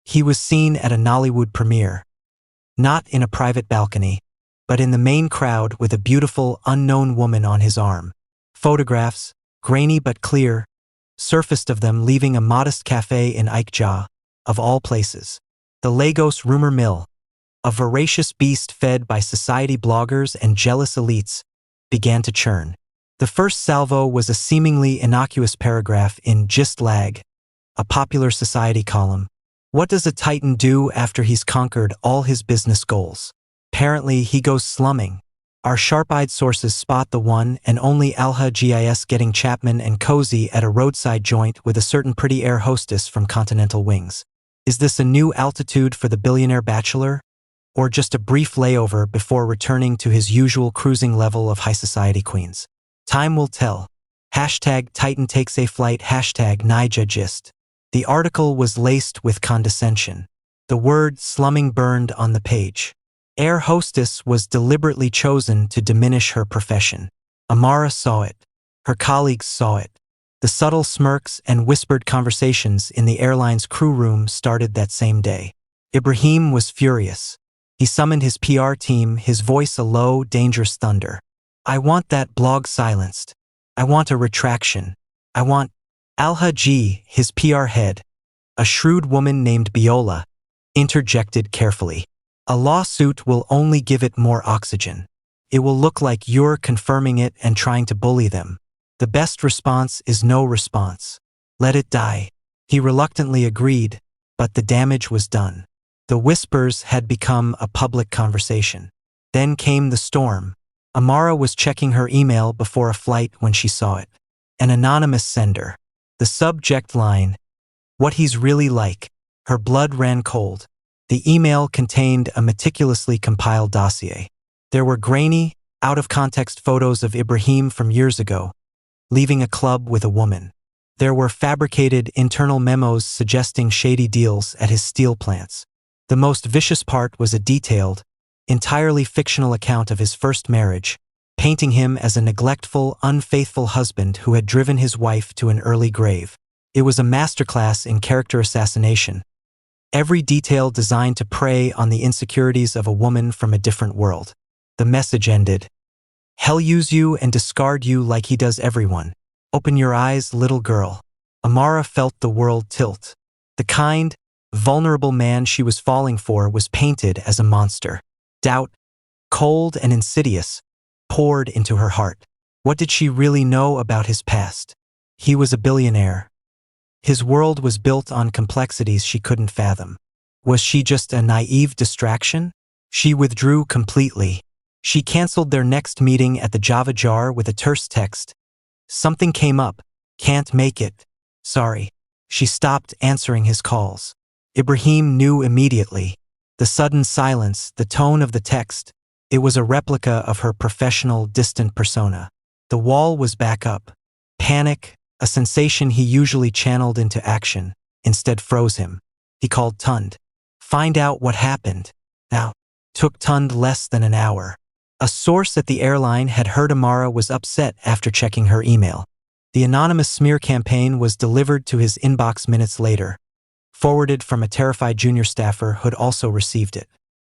He was seen at a Nollywood premiere, not in a private balcony, but in the main crowd with a beautiful, unknown woman on his arm. Photographs, grainy but clear, surfaced of them leaving a modest cafe in Ikja, of all places. The Lagos rumor mill, a voracious beast fed by society bloggers and jealous elites, began to churn. The first salvo was a seemingly innocuous paragraph in Gist Lag, a popular society column, What does a titan do after he's conquered all his business goals? Apparently, he goes slumming. Our sharp-eyed sources spot the one and only Alha Gis getting Chapman and cozy at a roadside joint with a certain pretty air hostess from Continental Wings. Is this a new altitude for the billionaire bachelor? Or just a brief layover before returning to his usual cruising level of high society queens? Time will tell. #Titan takes a flight, #Nija The article was laced with condescension. The word slumming burned on the page. Air hostess was deliberately chosen to diminish her profession. Amara saw it. Her colleagues saw it. The subtle smirks and whispered conversations in the airline's crew room started that same day. Ibrahim was furious. He summoned his PR team, his voice a low, dangerous thunder. I want that blog silenced. I want a retraction. I want Alha G, his PR head, a shrewd woman named Biola, interjected carefully. A lawsuit will only give it more oxygen. It will look like you're confirming it and trying to bully them. The best response is no response. Let it die. He reluctantly agreed, but the damage was done. The whispers had become a public conversation. Then came the storm. Amara was checking her email before a flight when she saw it. An anonymous sender. The subject line, what he's really like. Her blood ran cold. The email contained a meticulously compiled dossier. There were grainy, out-of-context photos of Ibrahim from years ago, leaving a club with a woman. There were fabricated internal memos suggesting shady deals at his steel plants. The most vicious part was a detailed, entirely fictional account of his first marriage, painting him as a neglectful, unfaithful husband who had driven his wife to an early grave. It was a masterclass in character assassination, every detail designed to prey on the insecurities of a woman from a different world. The message ended. Hell use you and discard you like he does everyone. Open your eyes, little girl. Amara felt the world tilt. The kind, vulnerable man she was falling for was painted as a monster. Doubt, cold and insidious, poured into her heart. What did she really know about his past? He was a billionaire. His world was built on complexities she couldn't fathom. Was she just a naive distraction? She withdrew completely. She canceled their next meeting at the Java jar with a terse text. Something came up. Can't make it. Sorry. She stopped answering his calls. Ibrahim knew immediately. The sudden silence, the tone of the text. It was a replica of her professional, distant persona. The wall was back up. Panic, a sensation he usually channeled into action, instead froze him. He called Tund. Find out what happened. Now, took Tund less than an hour. A source at the airline had heard Amara was upset after checking her email. The anonymous smear campaign was delivered to his inbox minutes later. Forwarded from a terrified junior staffer who'd also received it.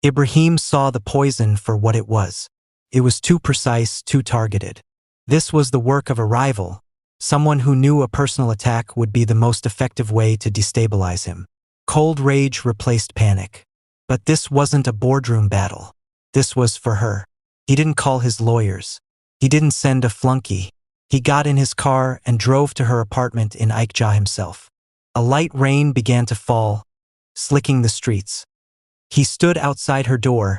Ibrahim saw the poison for what it was. It was too precise, too targeted. This was the work of a rival, someone who knew a personal attack would be the most effective way to destabilize him. Cold rage replaced panic. But this wasn't a boardroom battle. This was for her. He didn't call his lawyers. He didn't send a flunky. He got in his car and drove to her apartment in Aikja himself. A light rain began to fall, slicking the streets. He stood outside her door,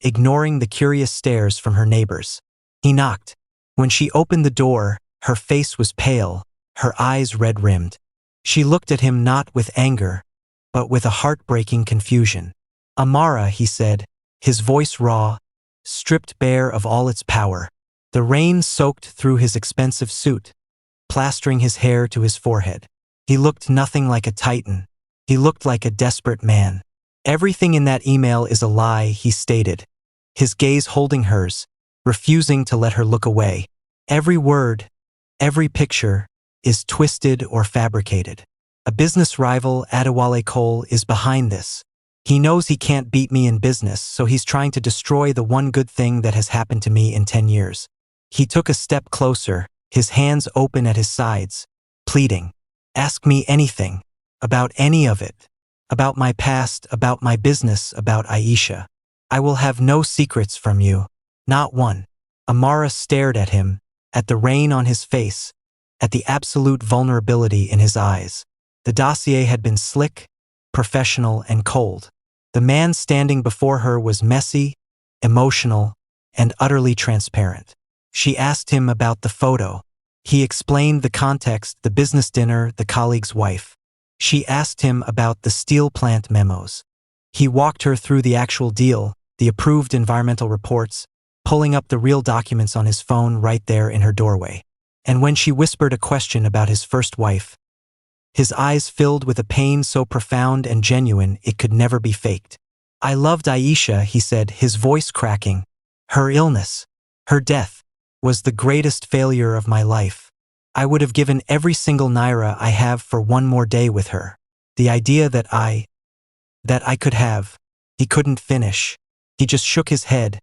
ignoring the curious stares from her neighbors. He knocked. When she opened the door, her face was pale, her eyes red-rimmed. She looked at him not with anger, but with a heartbreaking confusion. Amara, he said, his voice raw, stripped bare of all its power. The rain soaked through his expensive suit, plastering his hair to his forehead. He looked nothing like a titan. He looked like a desperate man. Everything in that email is a lie, he stated, his gaze holding hers, refusing to let her look away. Every word, every picture, is twisted or fabricated. A business rival, Adewale Cole, is behind this. He knows he can't beat me in business, so he's trying to destroy the one good thing that has happened to me in 10 years. He took a step closer, his hands open at his sides, pleading. Ask me anything, about any of it, about my past, about my business, about Aisha. I will have no secrets from you, not one. Amara stared at him, at the rain on his face, at the absolute vulnerability in his eyes. The dossier had been slick, professional, and cold. The man standing before her was messy, emotional, and utterly transparent. She asked him about the photo. He explained the context, the business dinner, the colleague's wife. She asked him about the steel plant memos. He walked her through the actual deal, the approved environmental reports, pulling up the real documents on his phone right there in her doorway. And when she whispered a question about his first wife, his eyes filled with a pain so profound and genuine it could never be faked. "I loved Aisha," he said, his voice cracking. "Her illness, her death, was the greatest failure of my life. I would have given every single naira I have for one more day with her. The idea that I could have." He couldn't finish. He just shook his head,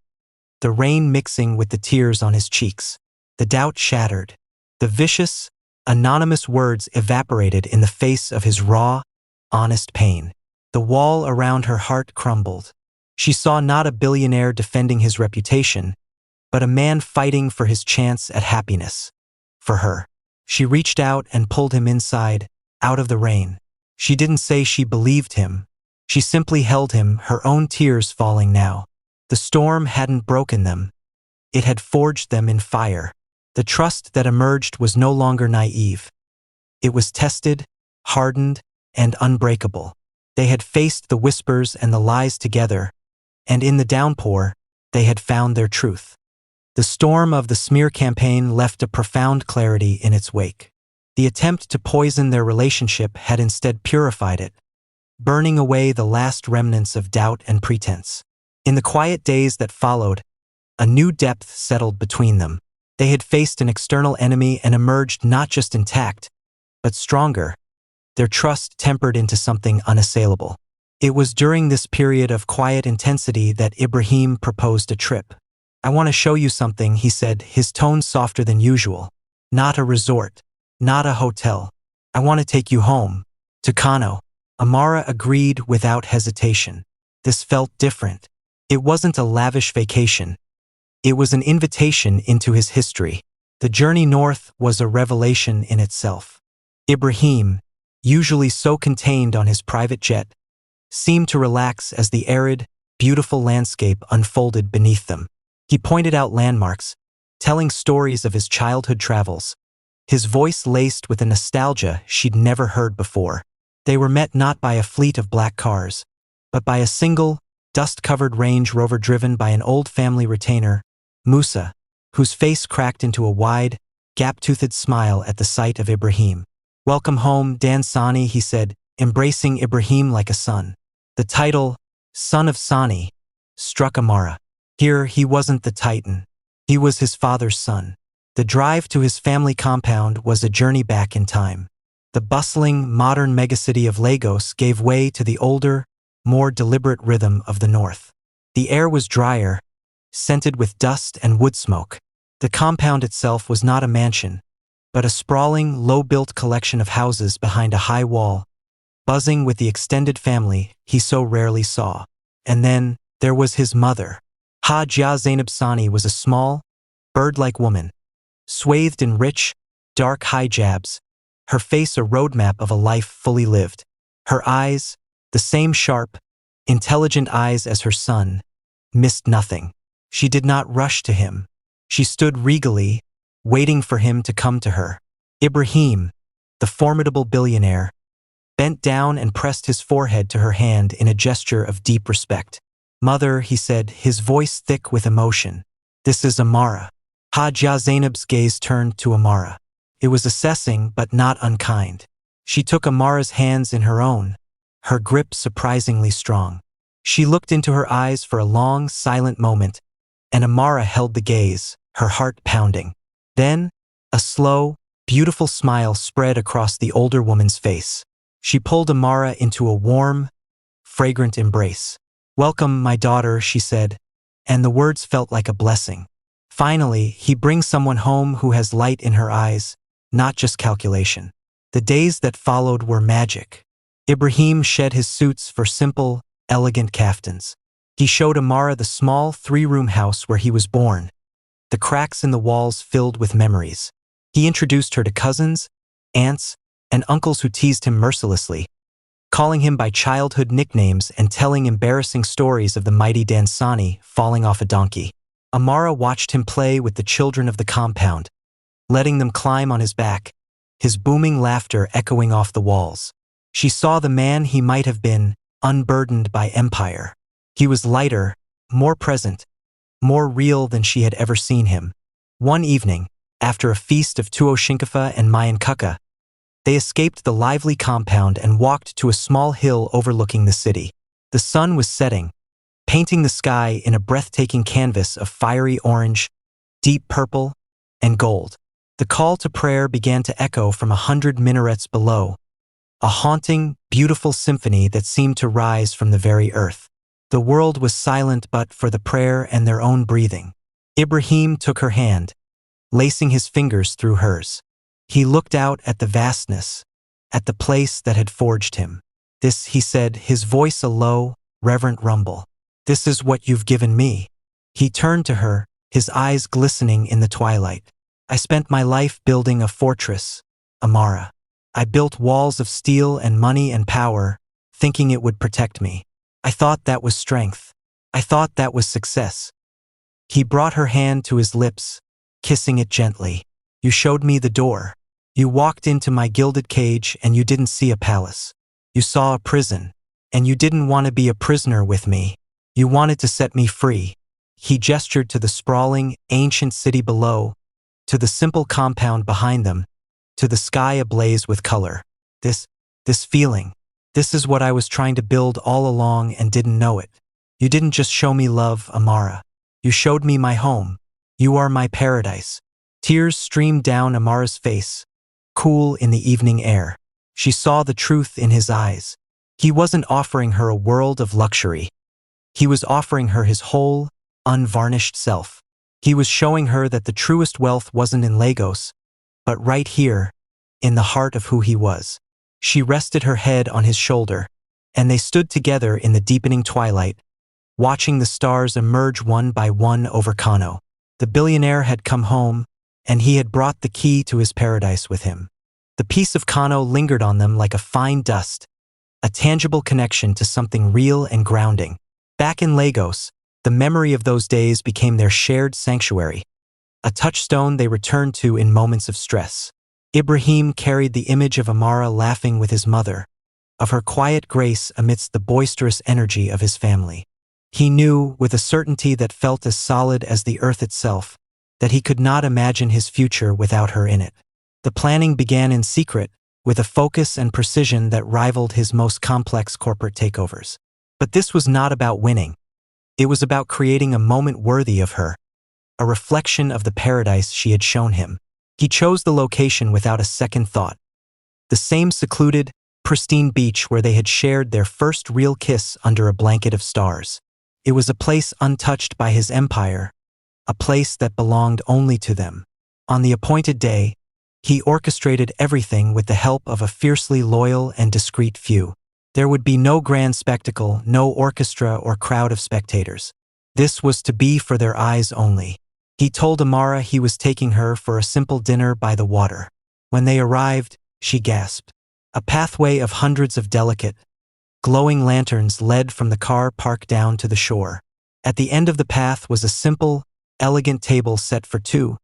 the rain mixing with the tears on his cheeks. The doubt shattered. The vicious, anonymous words evaporated in the face of his raw, honest pain. The wall around her heart crumbled. She saw not a billionaire defending his reputation, but a man fighting for his chance at happiness. For her. She reached out and pulled him inside, out of the rain. She didn't say she believed him. She simply held him, her own tears falling now. The storm hadn't broken them. It had forged them in fire. The trust that emerged was no longer naive. It was tested, hardened, and unbreakable. They had faced the whispers and the lies together, and in the downpour, they had found their truth. The storm of the smear campaign left a profound clarity in its wake. The attempt to poison their relationship had instead purified it, burning away the last remnants of doubt and pretense. In the quiet days that followed, a new depth settled between them. They had faced an external enemy and emerged not just intact, but stronger, their trust tempered into something unassailable. It was during this period of quiet intensity that Ibrahim proposed a trip. "I want to show you something," he said, his tone softer than usual. "Not a resort, not a hotel. I want to take you home, to Kano." Amara agreed without hesitation. This felt different. It wasn't a lavish vacation. It was an invitation into his history. The journey north was a revelation in itself. Ibrahim, usually so contained on his private jet, seemed to relax as the arid, beautiful landscape unfolded beneath them. He pointed out landmarks, telling stories of his childhood travels, his voice laced with a nostalgia she'd never heard before. They were met not by a fleet of black cars, but by a single, dust-covered Range Rover driven by an old family retainer, Musa, whose face cracked into a wide, gap-toothed smile at the sight of Ibrahim. "Welcome home, Dan Sani," he said, embracing Ibrahim like a son. The title, Son of Sani, struck Amara. Here he wasn't the titan. He was his father's son. The drive to his family compound was a journey back in time. The bustling, modern megacity of Lagos gave way to the older, more deliberate rhythm of the north. The air was drier, scented with dust and wood smoke. The compound itself was not a mansion, but a sprawling, low-built collection of houses behind a high wall, buzzing with the extended family he so rarely saw. And then there was his mother. Hajia Zainab Sani was a small, bird-like woman, swathed in rich, dark hijabs, her face a roadmap of a life fully lived. Her eyes, the same sharp, intelligent eyes as her son, missed nothing. She did not rush to him. She stood regally, waiting for him to come to her. Ibrahim, the formidable billionaire, bent down and pressed his forehead to her hand in a gesture of deep respect. "Mother," he said, his voice thick with emotion. "This is Amara." Hajia Zainab's gaze turned to Amara. It was assessing but not unkind. She took Amara's hands in her own, her grip surprisingly strong. She looked into her eyes for a long, silent moment, and Amara held the gaze, her heart pounding. Then, a slow, beautiful smile spread across the older woman's face. She pulled Amara into a warm, fragrant embrace. "Welcome, my daughter," she said, and the words felt like a blessing. Finally, he brings someone home who has light in her eyes, not just calculation. The days that followed were magic. Ibrahim shed his suits for simple, elegant kaftans. He showed Amara the small three-room house where he was born, the cracks in the walls filled with memories. He introduced her to cousins, aunts, and uncles who teased him mercilessly, calling him by childhood nicknames and telling embarrassing stories of the mighty Dansani falling off a donkey. Amara watched him play with the children of the compound, letting them climb on his back, his booming laughter echoing off the walls. She saw the man he might have been, unburdened by empire. He was lighter, more present, more real than she had ever seen him. One evening, after a feast of tuoshinkafa and mayankaka, they escaped the lively compound and walked to a small hill overlooking the city. The sun was setting, painting the sky in a breathtaking canvas of fiery orange, deep purple, and gold. The call to prayer began to echo from 100 minarets below, a haunting, beautiful symphony that seemed to rise from the very earth. The world was silent but for the prayer and their own breathing. Ibrahim took her hand, lacing his fingers through hers. He looked out at the vastness, at the place that had forged him. "This," he said, his voice a low, reverent rumble. "This is what you've given me." He turned to her, his eyes glistening in the twilight. "I spent my life building a fortress, Amara. I built walls of steel and money and power, thinking it would protect me. I thought that was strength. I thought that was success." He brought her hand to his lips, kissing it gently. "You showed me the door. You walked into my gilded cage and you didn't see a palace. You saw a prison, and you didn't want to be a prisoner with me. You wanted to set me free." He gestured to the sprawling, ancient city below, to the simple compound behind them, to the sky ablaze with color. This feeling, this is what I was trying to build all along and didn't know it. You didn't just show me love, Amara. You showed me my home. You are my paradise." Tears streamed down Amara's face, cool in the evening air. She saw the truth in his eyes. He wasn't offering her a world of luxury. He was offering her his whole, unvarnished self. He was showing her that the truest wealth wasn't in Lagos, but right here, in the heart of who he was. She rested her head on his shoulder, and they stood together in the deepening twilight, watching the stars emerge one by one over Kano. The billionaire had come home, and he had brought the key to his paradise with him. The peace of Kano lingered on them like a fine dust, a tangible connection to something real and grounding. Back in Lagos, the memory of those days became their shared sanctuary, a touchstone they returned to in moments of stress. Ibrahim carried the image of Amara laughing with his mother, of her quiet grace amidst the boisterous energy of his family. He knew, with a certainty that felt as solid as the earth itself, that he could not imagine his future without her in it. The planning began in secret, with a focus and precision that rivaled his most complex corporate takeovers. But this was not about winning. It was about creating a moment worthy of her, a reflection of the paradise she had shown him. He chose the location without a second thought. The same secluded, pristine beach where they had shared their first real kiss under a blanket of stars. It was a place untouched by his empire, a place that belonged only to them. On the appointed day, he orchestrated everything with the help of a fiercely loyal and discreet few. There would be no grand spectacle, no orchestra or crowd of spectators. This was to be for their eyes only. He told Amara he was taking her for a simple dinner by the water. When they arrived, she gasped. A pathway of hundreds of delicate, glowing lanterns led from the car park down to the shore. At the end of the path was a simple, elegant table set for two,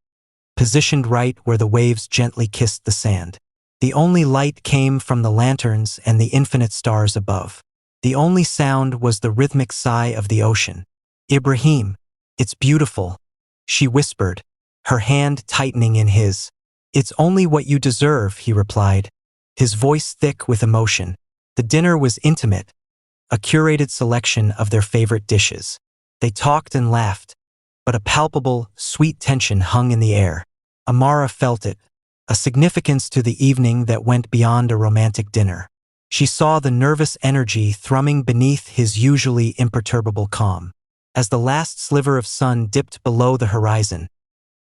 positioned right where the waves gently kissed the sand. The only light came from the lanterns and the infinite stars above. The only sound was the rhythmic sigh of the ocean. "Ibrahim, it's beautiful," she whispered, her hand tightening in his. "It's only what you deserve," he replied, his voice thick with emotion. The dinner was intimate, a curated selection of their favorite dishes. They talked and laughed, but a palpable, sweet tension hung in the air. Amara felt it, a significance to the evening that went beyond a romantic dinner. She saw the nervous energy thrumming beneath his usually imperturbable calm. As the last sliver of sun dipped below the horizon,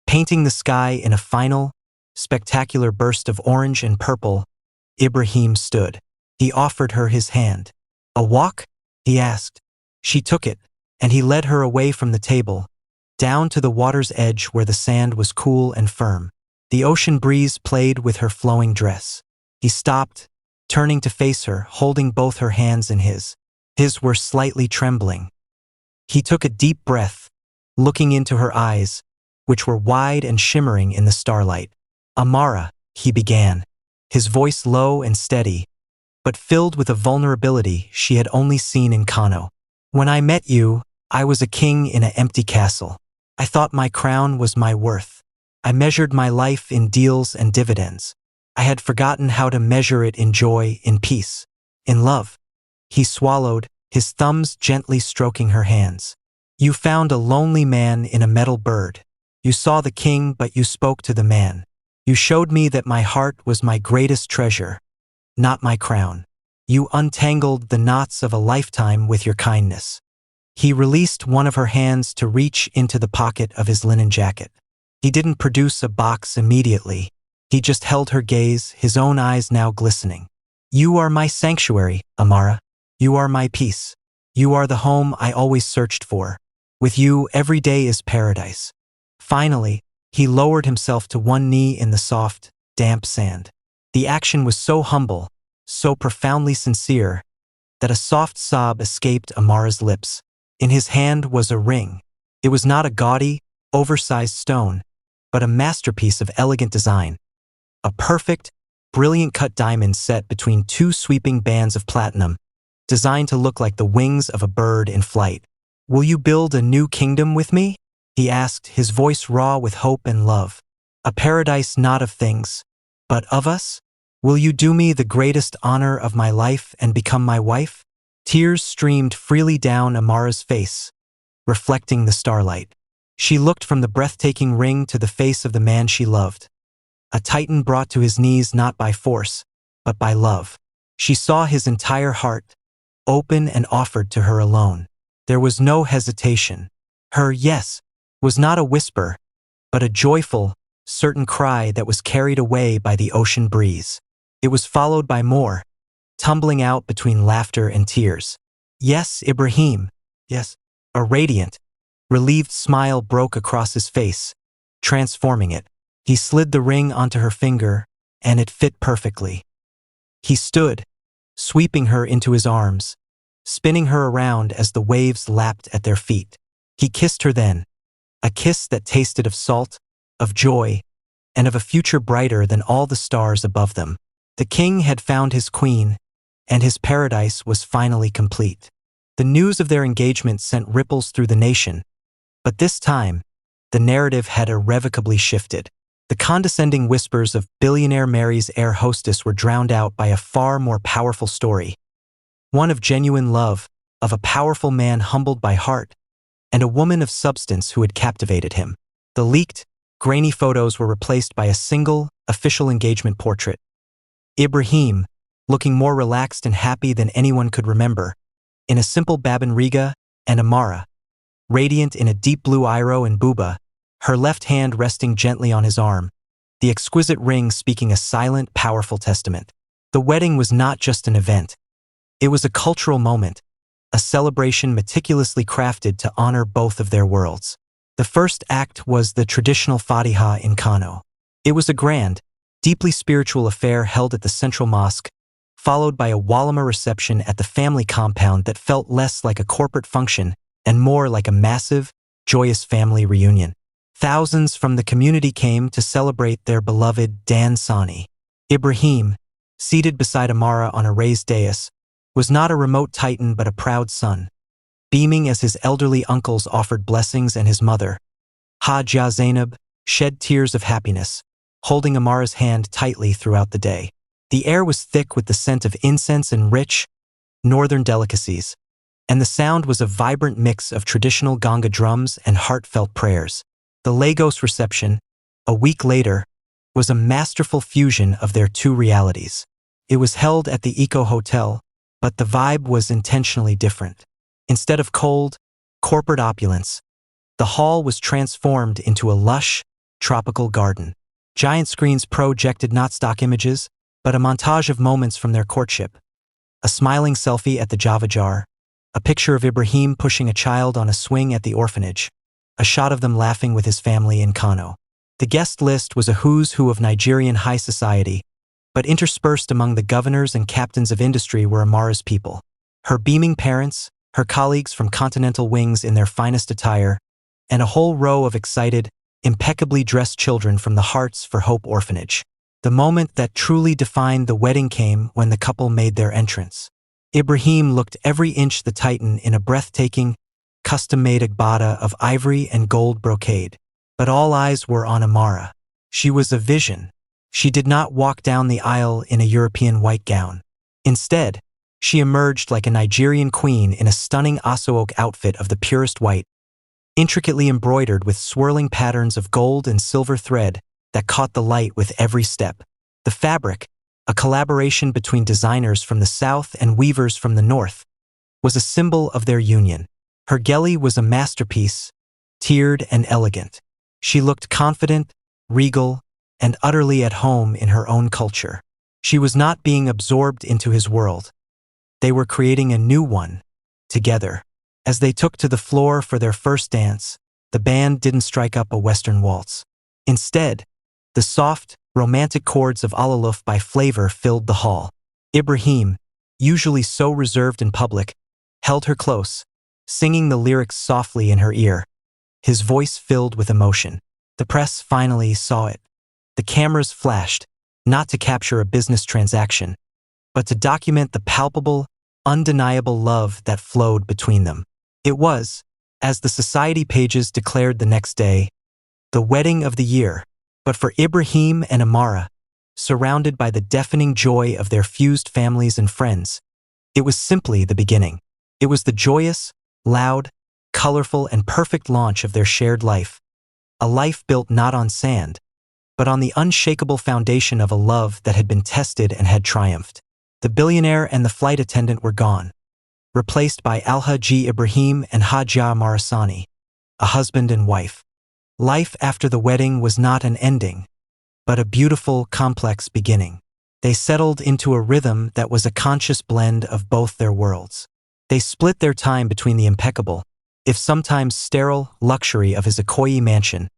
painting the sky in a final, spectacular burst of orange and purple, Ibrahim stood. He offered her his hand. "A walk?" he asked. She took it, and he led her away from the table, down to the water's edge where the sand was cool and firm. The ocean breeze played with her flowing dress. He stopped, turning to face her, holding both her hands in his. His were slightly trembling. He took a deep breath, looking into her eyes, which were wide and shimmering in the starlight. "Amara," he began, his voice low and steady, but filled with a vulnerability she had only seen in Kano. "When I met you, I was a king in an empty castle. I thought my crown was my worth. I measured my life in deals and dividends. I had forgotten how to measure it in joy, in peace, in love." He swallowed, his thumbs gently stroking her hands. "You found a lonely man in a metal bird. You saw the king, but you spoke to the man. You showed me that my heart was my greatest treasure, not my crown. You untangled the knots of a lifetime with your kindness." He released one of her hands to reach into the pocket of his linen jacket. He didn't produce a box immediately. He just held her gaze, his own eyes now glistening. "You are my sanctuary, Amara. You are my peace. You are the home I always searched for. With you, every day is paradise." Finally, he lowered himself to one knee in the soft, damp sand. The action was so humble, so profoundly sincere, that a soft sob escaped Amara's lips. In his hand was a ring. It was not a gaudy, oversized stone, but a masterpiece of elegant design. A perfect, brilliant cut diamond set between two sweeping bands of platinum, designed to look like the wings of a bird in flight. "Will you build a new kingdom with me?" he asked, his voice raw with hope and love. "A paradise not of things, but of us? Will you do me the greatest honor of my life and become my wife?" Tears streamed freely down Amara's face, reflecting the starlight. She looked from the breathtaking ring to the face of the man she loved. A titan brought to his knees not by force, but by love. She saw his entire heart, open and offered to her alone. There was no hesitation. Her yes was not a whisper, but a joyful, certain cry that was carried away by the ocean breeze. It was followed by more, tumbling out between laughter and tears. "Yes, Ibrahim, yes." A radiant, relieved smile broke across his face, transforming it. He slid the ring onto her finger, and it fit perfectly. He stood, sweeping her into his arms, spinning her around as the waves lapped at their feet. He kissed her then, a kiss that tasted of salt, of joy, and of a future brighter than all the stars above them. The king had found his queen, and his paradise was finally complete. The news of their engagement sent ripples through the nation, but this time, the narrative had irrevocably shifted. The condescending whispers of billionaire Mary's air hostess were drowned out by a far more powerful story. One of genuine love, of a powerful man humbled by heart, and a woman of substance who had captivated him. The leaked, grainy photos were replaced by a single, official engagement portrait. Ibrahim, looking more relaxed and happy than anyone could remember, in a simple Babin Riga, and Amara, radiant in a deep blue Iro and Buba, her left hand resting gently on his arm, the exquisite ring speaking a silent, powerful testament. The wedding was not just an event. It was a cultural moment, a celebration meticulously crafted to honor both of their worlds. The first act was the traditional Fatiha in Kano. It was a grand, deeply spiritual affair held at the central mosque, followed by a walima reception at the family compound that felt less like a corporate function and more like a massive, joyous family reunion. Thousands from the community came to celebrate their beloved Dan Sani. Ibrahim, seated beside Amara on a raised dais, was not a remote titan but a proud son, beaming as his elderly uncles offered blessings and his mother, Hajja Zainab, shed tears of happiness, holding Amara's hand tightly throughout the day. The air was thick with the scent of incense and rich, northern delicacies, and the sound was a vibrant mix of traditional ganga drums and heartfelt prayers. The Lagos reception, a week later, was a masterful fusion of their two realities. It was held at the Eco Hotel, but the vibe was intentionally different. Instead of cold, corporate opulence, the hall was transformed into a lush, tropical garden. Giant screens projected not stock images, but a montage of moments from their courtship. A smiling selfie at the Java jar, a picture of Ibrahim pushing a child on a swing at the orphanage, a shot of them laughing with his family in Kano. The guest list was a who's who of Nigerian high society, But interspersed among the governors and captains of industry were Amara's people. Her beaming parents, her colleagues from continental wings in their finest attire, and a whole row of excited, impeccably dressed children from the Hearts for Hope orphanage. The moment that truly defined the wedding came when the couple made their entrance. Ibrahim looked every inch the Titan in a breathtaking, custom-made agbada of ivory and gold brocade. But all eyes were on Amara. She was a vision. She did not walk down the aisle in a European white gown. Instead, she emerged like a Nigerian queen in a stunning Aso-oak outfit of the purest white, intricately embroidered with swirling patterns of gold and silver thread that caught the light with every step. The fabric, a collaboration between designers from the south and weavers from the north, was a symbol of their union. Her geli was a masterpiece, tiered and elegant. She looked confident, regal, and utterly at home in her own culture. She was not being absorbed into his world. They were creating a new one, together. As they took to the floor for their first dance, the band didn't strike up a Western waltz. Instead, the soft, romantic chords of Alaluf by Flavor filled the hall. Ibrahim, usually so reserved in public, held her close, singing the lyrics softly in her ear, his voice filled with emotion. The press finally saw it. The cameras flashed, not to capture a business transaction, but to document the palpable, undeniable love that flowed between them. It was, as the society pages declared the next day, the wedding of the year. But for Ibrahim and Amara, surrounded by the deafening joy of their fused families and friends, it was simply the beginning. It was the joyous, loud, colorful, and perfect launch of their shared life, a life built not on sand, but on the unshakable foundation of a love that had been tested and had triumphed. The billionaire and the flight attendant were gone, replaced by Al-Haji Ibrahim and Hajia Marasani, a husband and wife. Life after the wedding was not an ending, but a beautiful, complex beginning. They settled into a rhythm that was a conscious blend of both their worlds. They split their time between the impeccable, if sometimes sterile, luxury of his Ikoyi mansion,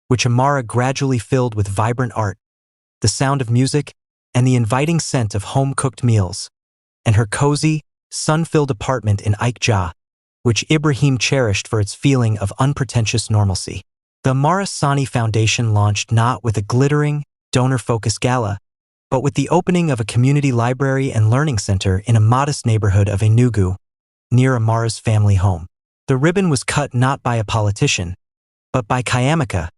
which Amara gradually filled with vibrant art, the sound of music, and the inviting scent of home-cooked meals, and her cozy, sun-filled apartment in Ikja, which Ibrahim cherished for its feeling of unpretentious normalcy. The Marasani Foundation launched not with a glittering, donor-focused gala, but with the opening of a community library and learning center in a modest neighborhood of Enugu, near Amara's family home. The ribbon was cut not by a politician, but by Kayamika,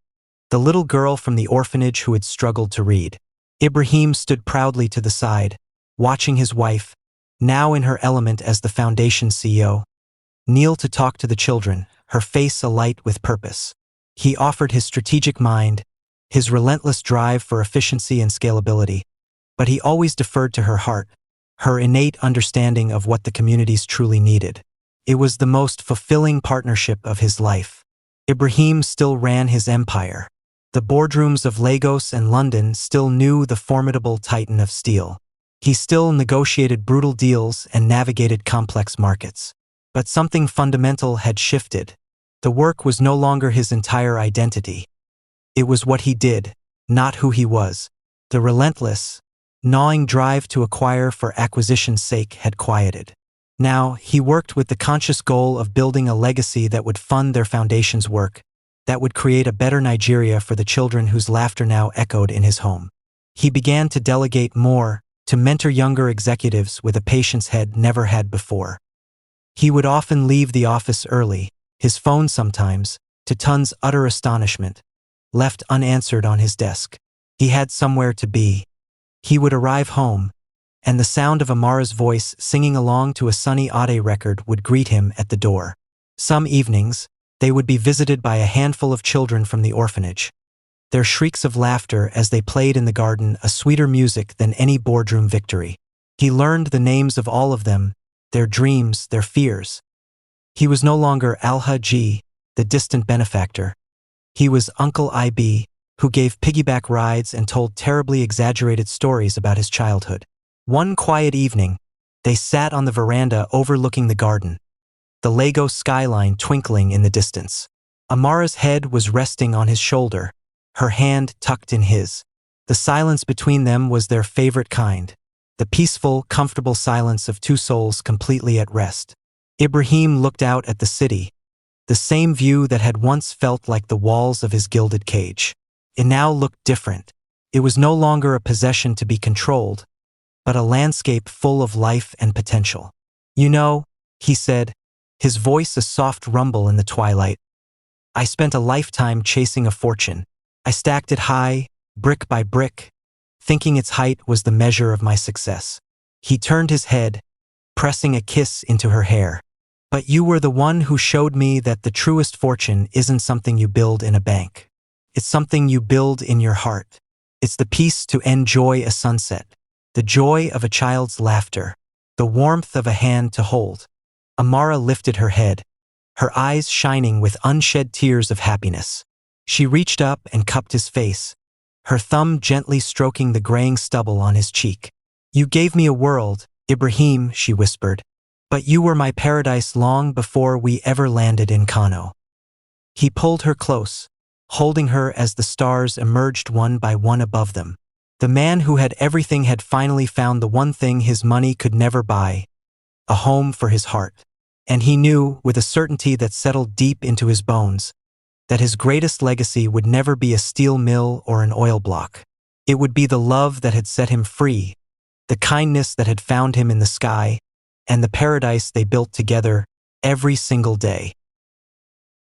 the little girl from the orphanage who had struggled to read. Ibrahim stood proudly to the side, watching his wife, now in her element as the foundation's CEO, kneel to talk to the children, her face alight with purpose. He offered his strategic mind, his relentless drive for efficiency and scalability, but he always deferred to her heart, her innate understanding of what the communities truly needed. It was the most fulfilling partnership of his life. Ibrahim still ran his empire. The boardrooms of Lagos and London still knew the formidable Titan of steel. He still negotiated brutal deals and navigated complex markets. But something fundamental had shifted. The work was no longer his entire identity. It was what he did, not who he was. The relentless, gnawing drive to acquire for acquisition's sake had quieted. Now, he worked with the conscious goal of building a legacy that would fund their foundation's work, that would create a better Nigeria for the children whose laughter now echoed in his home. He began to delegate more, to mentor younger executives with a patience head never had before. He would often leave the office early, his phone sometimes, to Tun's utter astonishment, left unanswered on his desk. He had somewhere to be. He would arrive home, and the sound of Amara's voice singing along to a Sunny Ade record would greet him at the door. Some evenings, they would be visited by a handful of children from the orphanage, their shrieks of laughter as they played in the garden a sweeter music than any boardroom victory. He learned the names of all of them, their dreams, their fears. He was no longer Al-Haji, the distant benefactor. He was Uncle IB, who gave piggyback rides and told terribly exaggerated stories about his childhood. One quiet evening, they sat on the veranda overlooking the garden, the Lagos skyline twinkling in the distance. Amara's head was resting on his shoulder, her hand tucked in his. The silence between them was their favorite kind, the peaceful, comfortable silence of two souls completely at rest. Ibrahim looked out at the city, the same view that had once felt like the walls of his gilded cage. It now looked different. It was no longer a possession to be controlled, but a landscape full of life and potential. "You know," he said, his voice a soft rumble in the twilight, "I spent a lifetime chasing a fortune. I stacked it high, brick by brick, thinking its height was the measure of my success." He turned his head, pressing a kiss into her hair. "But you were the one who showed me that the truest fortune isn't something you build in a bank. It's something you build in your heart. It's the peace to enjoy a sunset, the joy of a child's laughter, the warmth of a hand to hold." Amara lifted her head, her eyes shining with unshed tears of happiness. She reached up and cupped his face, her thumb gently stroking the graying stubble on his cheek. "You gave me a world, Ibrahim," she whispered, "but you were my paradise long before we ever landed in Kano." He pulled her close, holding her as the stars emerged one by one above them. The man who had everything had finally found the one thing his money could never buy, a home for his heart. And he knew, with a certainty that settled deep into his bones, that his greatest legacy would never be a steel mill or an oil block. It would be the love that had set him free, the kindness that had found him in the sky, and the paradise they built together every single day.